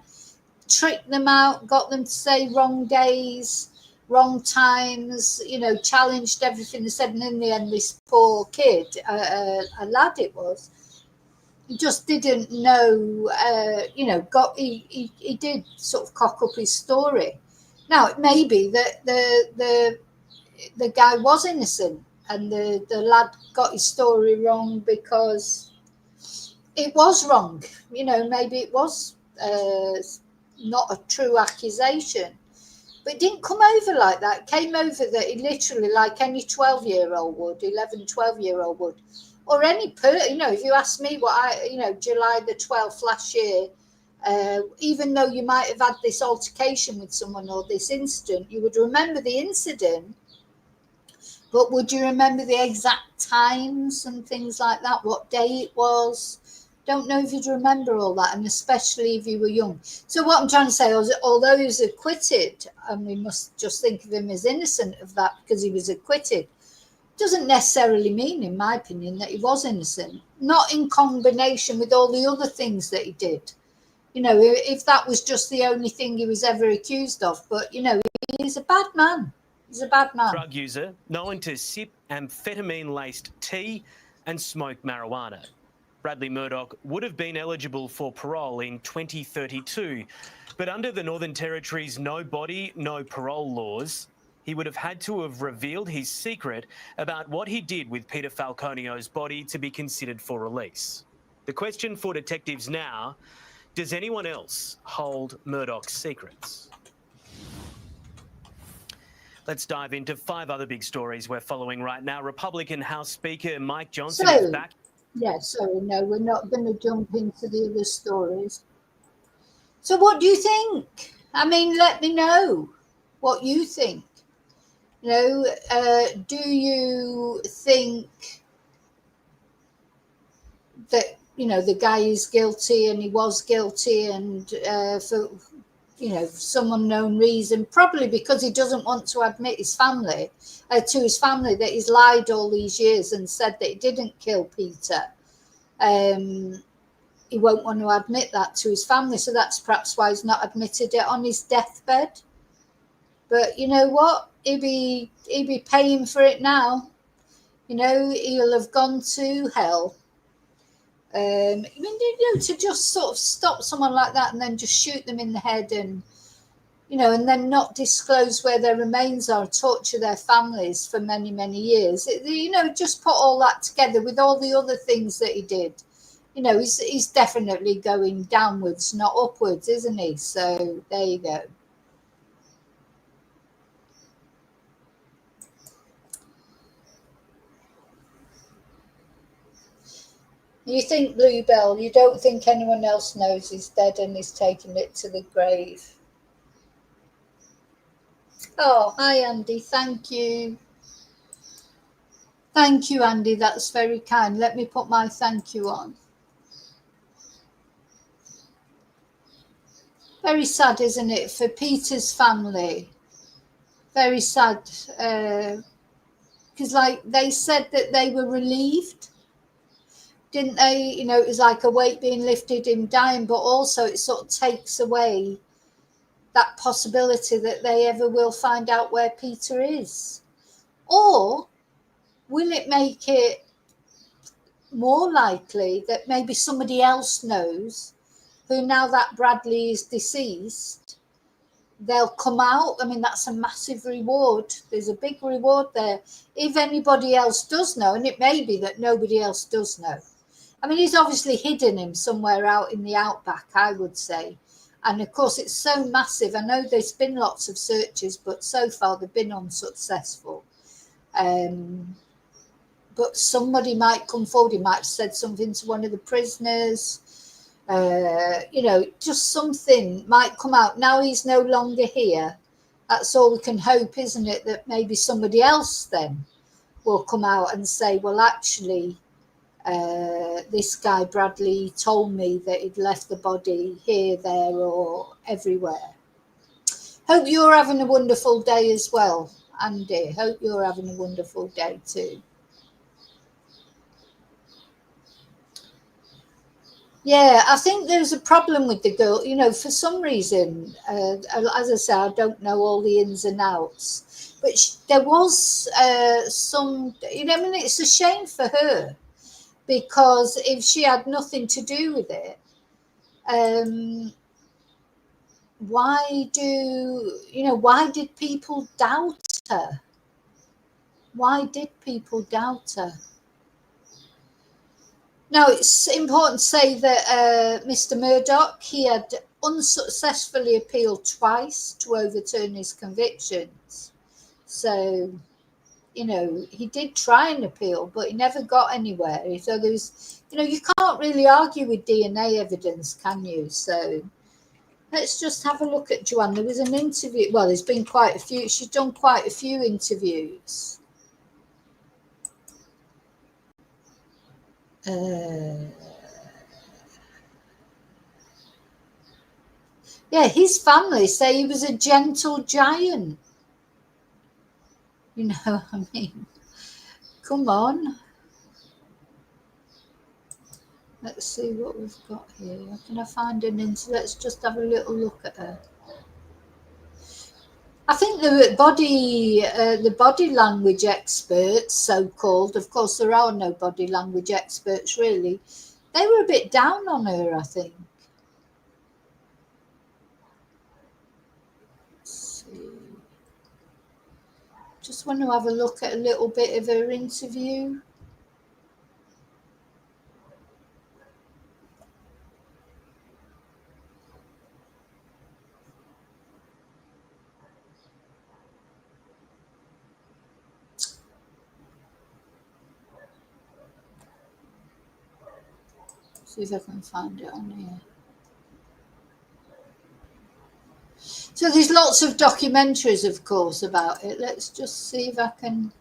tricked them out, got them to say wrong days, wrong times, challenged everything they said. And in the end, this poor kid, a lad it was, he just didn't know, he did sort of cock up his story. Now, it may be that the guy was innocent and the lad got his story wrong because it was wrong. Maybe it was not a true accusation. But it didn't come over like that. It came over that he literally, like any 12-year-old would, 11, 12-year-old would, or any if you ask me what July the 12th last year, even though you might have had this altercation with someone or this incident, you would remember the incident, but would you remember the exact times and things like that, what day it was? Don't know if you'd remember all that, and especially if you were young. So what I'm trying to say is, although he was acquitted, and we must just think of him as innocent of that because he was acquitted, doesn't necessarily mean, in my opinion, that he was innocent. Not in combination with all the other things that he did. If that was just the only thing he was ever accused of. But, he's a bad man. He's a bad man.
Drug user known to sip amphetamine-laced tea and smoke marijuana. Bradley Murdoch would have been eligible for parole in 2032, but under the Northern Territory's no body, no parole laws, he would have had to have revealed his secret about what he did with Peter Falconio's body to be considered for release. The question for detectives now, does anyone else hold Murdoch's secrets? Let's dive into 5 other big stories we're following right now. Republican House Speaker Mike Johnson is back.
Yeah, sorry, no, we're not going to jump into the other stories. So what do you think? I mean, let me know what you think. Do you think that, the guy is guilty and he was guilty and for some unknown reason, probably because he doesn't want to admit to his family that he's lied all these years and said that he didn't kill Peter. He won't want to admit that to his family, so that's perhaps why he's not admitted it on his deathbed. But you know what? He'll be paying for it now. He'll have gone to hell. To just sort of stop someone like that and then just shoot them in the head and and then not disclose where their remains are, torture their families for many, many years. Just put all that together with all the other things that he did. He's definitely going downwards, not upwards, isn't he? So there you go. You think, Bluebell, you don't think anyone else knows he's dead and he's taking it to the grave? Oh, hi, Andy. Thank you. Thank you, Andy. That's very kind. Let me put my thank you on. Very sad, isn't it, for Peter's family? Very sad. Because, they said that they were relieved, didn't they? It was like a weight being lifted, him dying, but also it sort of takes away that possibility that they ever will find out where Peter is. Or will it make it more likely that maybe somebody else knows, who now that Bradley is deceased, they'll come out. I mean, that's a massive reward. There's a big reward there. If anybody else does know, and it may be that nobody else does know. I mean, he's obviously hidden him somewhere out in the outback, I would say. And of course, it's so massive. I know there's been lots of searches, but so far they've been unsuccessful. But somebody might come forward. He might have said something to one of the prisoners. Just something might come out. Now he's no longer here. That's all we can hope, isn't it? That maybe somebody else then will come out and say, well, actually, this guy Bradley told me that he'd left the body here, there, or everywhere. Hope you're having a wonderful day as well, Andy. Hope you're having a wonderful day too. Yeah, I think there's a problem with the girl. For some reason, as I say, I don't know all the ins and outs, but there was some, it's a shame for her, because if she had nothing to do with it, why did people doubt her? Why did people doubt her? Now, it's important to say that Mr. Murdoch, he had unsuccessfully appealed twice to overturn his convictions. So, he did try and appeal, but he never got anywhere. So there was, you can't really argue with DNA evidence, can you? So let's just have a look at Joanne. There was an interview. Well, there's been quite a few. She's done quite a few interviews. Yeah, his family say he was a gentle giant. I mean, come on. Let's see what we've got here. Can I find an interview? Let's just have a little look at her. I think the body language experts, so-called, of course there are no body language experts really, they were a bit down on her, I think. Let's see. Just want to have a look at a little bit of her interview. See if I can find it on here. So there's lots of documentaries, of course, about it. Let's just see if I can.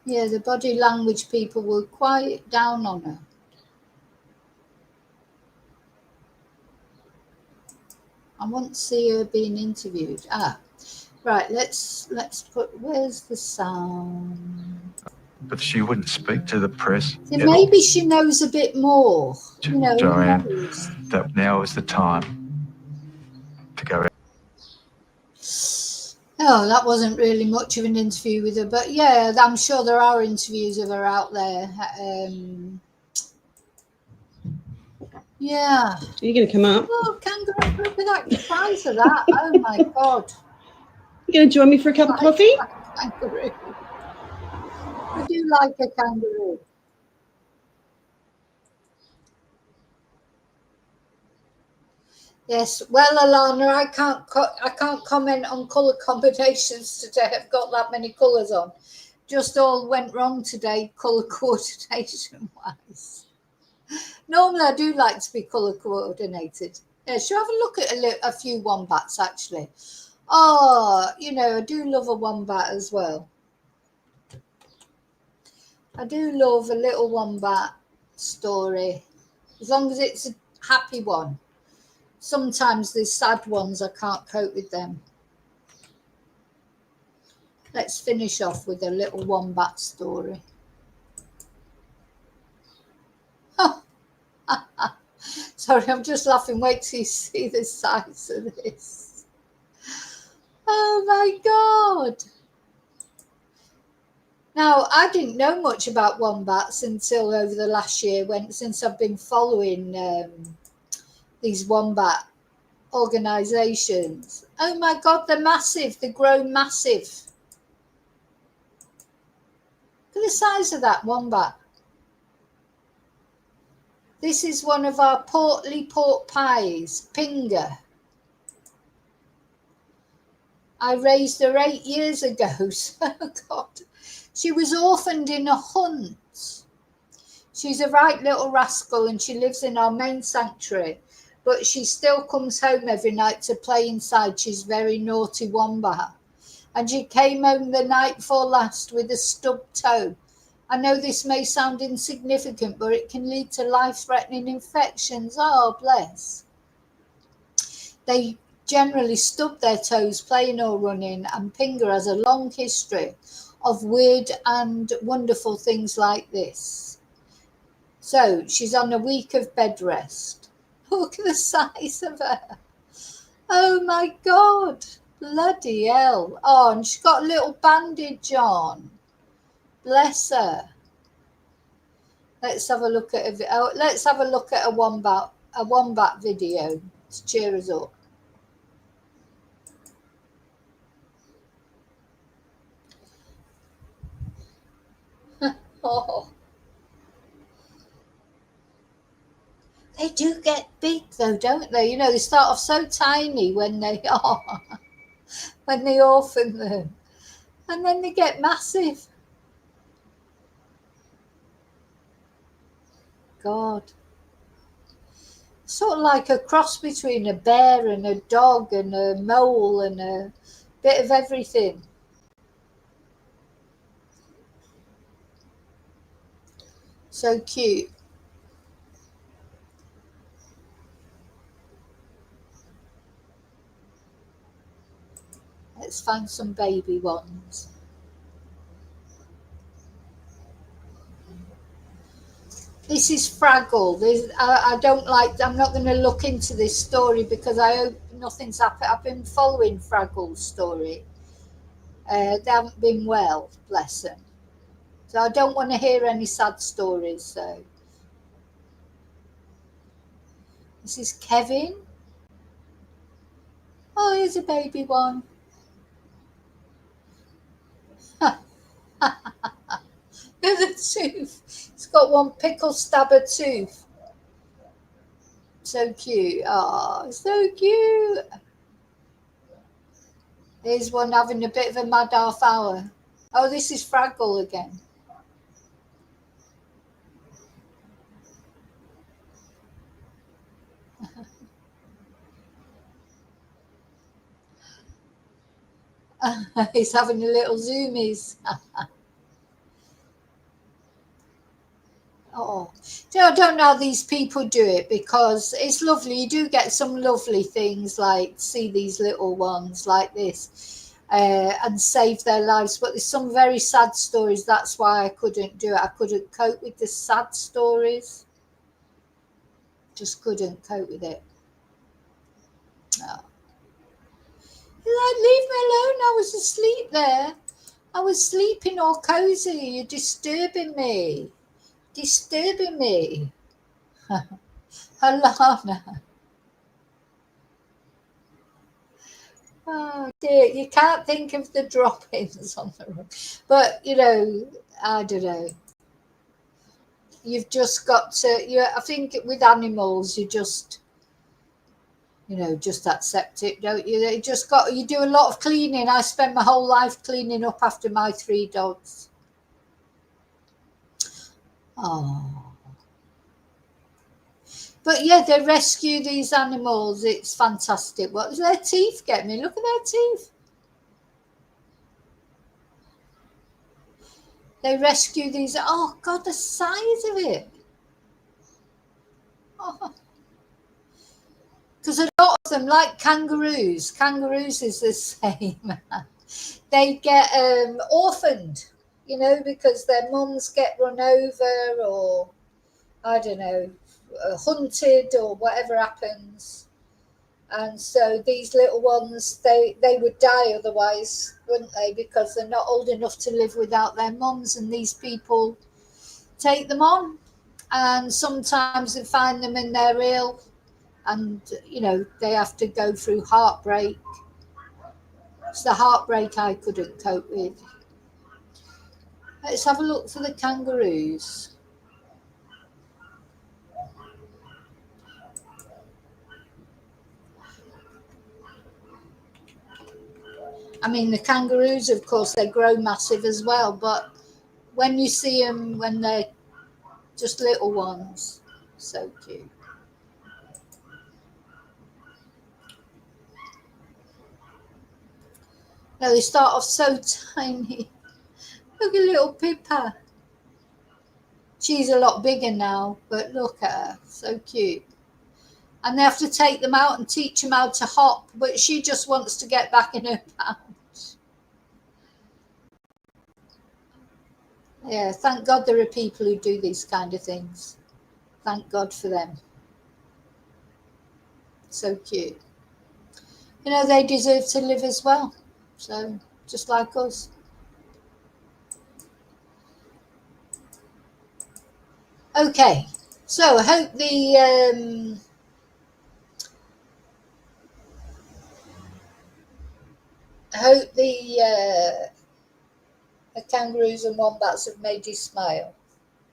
Yeah, the body language people were quite down on her. I want to see her being interviewed. Right, let's put, where's the sound?
But she wouldn't speak to the press.
So maybe she knows a bit more.
Joanne, that now is the time to go out.
Oh, that wasn't really much of an interview with her, but yeah, I'm sure there are interviews of her out there. Yeah.
Are you going to come up?
Oh, kangaroo, look at that, the price of that. Oh my God.
You going to join me for a cup of coffee?
Kangaroo. I do like a kangaroo. Yes, well, Alana, I can't comment on colour combinations today. I've got that many colours on. Just all went wrong today, colour coordination wise. Normally, I do like to be colour coordinated. Yeah, should I have a look at a few wombats actually? Oh, I do love a wombat as well. I do love a little wombat story, as long as it's a happy one. Sometimes there's sad ones, I can't cope with them. Let's finish off with a little wombat story. Oh. Sorry, I'm just laughing. Wait till you see the size of this. Oh my God. Now, I didn't know much about wombats until over the last year, since I've been following these wombat organisations. Oh my God, they're massive. They grow massive. Look at the size of that wombat. This is one of our portly pork pies, Pinga. I raised her 8 years ago. So, God, she was orphaned in a hunt. She's a right little rascal and she lives in our main sanctuary, but she still comes home every night to play inside. She's very naughty wombat. And she came home the night before last with a stubbed toe. I know this may sound insignificant, but it can lead to life-threatening infections. Oh, bless. They generally stub their toes playing or running, and Pinga has a long history of weird and wonderful things like this. So she's on a week of bed rest. Look at the size of her. Oh my God. Bloody hell. Oh, and she's got a little bandage on. Bless her. Let's have a look at a wombat video to cheer us up. Oh. They do get big though, don't they? You know, they start off so tiny when they are, when they orphan them. And then they get massive. God. Sort of like a cross between a bear and a dog and a mole and a bit of everything. So cute. Let's find some baby ones. This is Fraggle. I'm not going to look into this story because I hope nothing's happened. I've been following Fraggle's story. They haven't been well, bless them. So I don't want to hear any sad stories. So this is Kevin. Oh, here's a baby one. There's a tooth. It's got one pickle stabber tooth. So cute. Oh, so cute. Here's one having a bit of a mad half hour. Oh, this is Fraggle again. He's having a little zoomies. Oh, I don't know how these people do it because it's lovely. You do get some lovely things like see these little ones like this and save their lives. But there's some very sad stories. That's why I couldn't do it. I couldn't cope with the sad stories. Just couldn't cope with it. Oh. Like, leave me alone. I was asleep there. I was sleeping all cozy. You're disturbing me. Disturbing me. Alana. Oh dear, you can't think of the drop-ins on the road. But, you know, I don't know. You've just got to, I think with animals, you just, you know, just accept it, don't you? You do a lot of cleaning. I spent my whole life cleaning up after my 3 dogs. Oh. But yeah, they rescue these animals. It's fantastic. What does their teeth get me? Look at their teeth. They rescue these. Oh, God, the size of it. Because a lot of them, like kangaroos is the same. They get orphaned, you know, because their mums get run over or, I don't know, hunted or whatever happens. And so these little ones, they would die otherwise, wouldn't they? Because they're not old enough to live without their mums, and these people take them on. And sometimes they find them and they're ill, and they have to go through heartbreak. It's the heartbreak I couldn't cope with. Let's have a look for the kangaroos. I mean, the kangaroos, of course, they grow massive as well, but when you see them when they're just little ones, so cute. No, they start off so tiny. Look at little Pippa. She's a lot bigger now, but look at her, so cute. And they have to take them out and teach them how to hop, but she just wants to get back in her pouch. Yeah, thank God there are people who do these kind of things. Thank God for them. So cute. They deserve to live as well. So, just like us. Okay, so I hope the kangaroos and wombats have made you smile.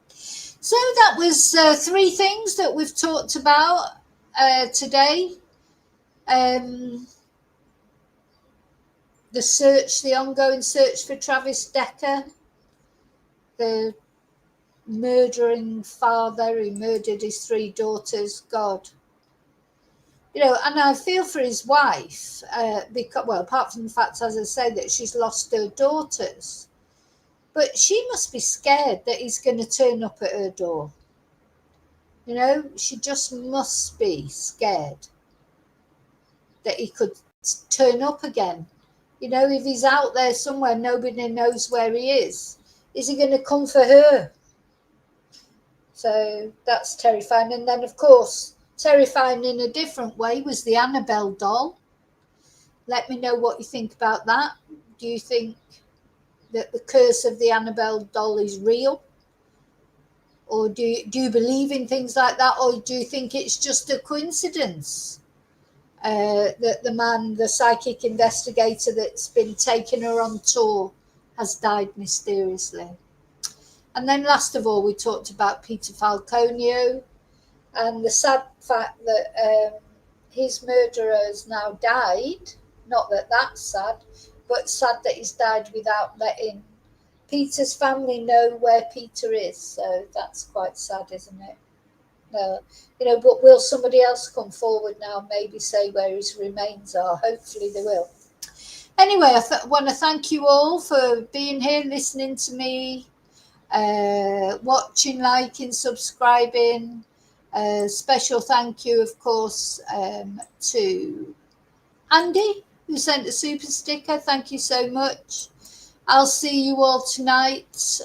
So that was 3 things that we've talked about today. The ongoing search for Travis Decker, the murdering father who murdered his 3 daughters. God. And I feel for his wife, because, well, apart from the fact, as I say, that she's lost her daughters. But she must be scared that he's going to turn up at her door. She just must be scared that he could turn up again. If he's out there somewhere, nobody knows where he is he going to come for her? So that's terrifying. And then, of course, terrifying in a different way was the Annabelle doll. Let me know what you think about that. Do you think that the curse of the Annabelle doll is real? Or do you believe in things like that? Or do you think it's just a coincidence that the psychic investigator that's been taking her on tour has died mysteriously? And then last of all, we talked about Peter Falconio and the sad fact that his murderer has now died. Not that that's sad, but sad that he's died without letting Peter's family know where Peter is. So that's quite sad, isn't it? But will somebody else come forward now, maybe say where his remains are? Hopefully they will. Anyway, I want to thank you all for being here, listening to me, watching, liking, subscribing. Special thank you, of course, to Andy, who sent a super sticker. Thank you so much. I'll see you all tonight.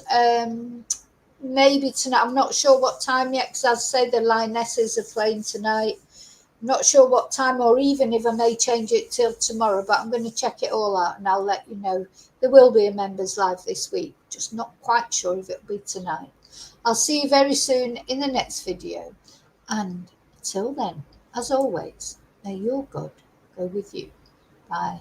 Maybe tonight. I'm not sure what time yet, because as I say, the Lionesses are playing tonight. I'm not sure what time, or even if I may change it till tomorrow, but I'm going to check it all out and I'll let you know. There will be a members live this week, just not quite sure if it'll be tonight. I'll see you very soon in the next video. And until then, as always, may your God go with you. Bye.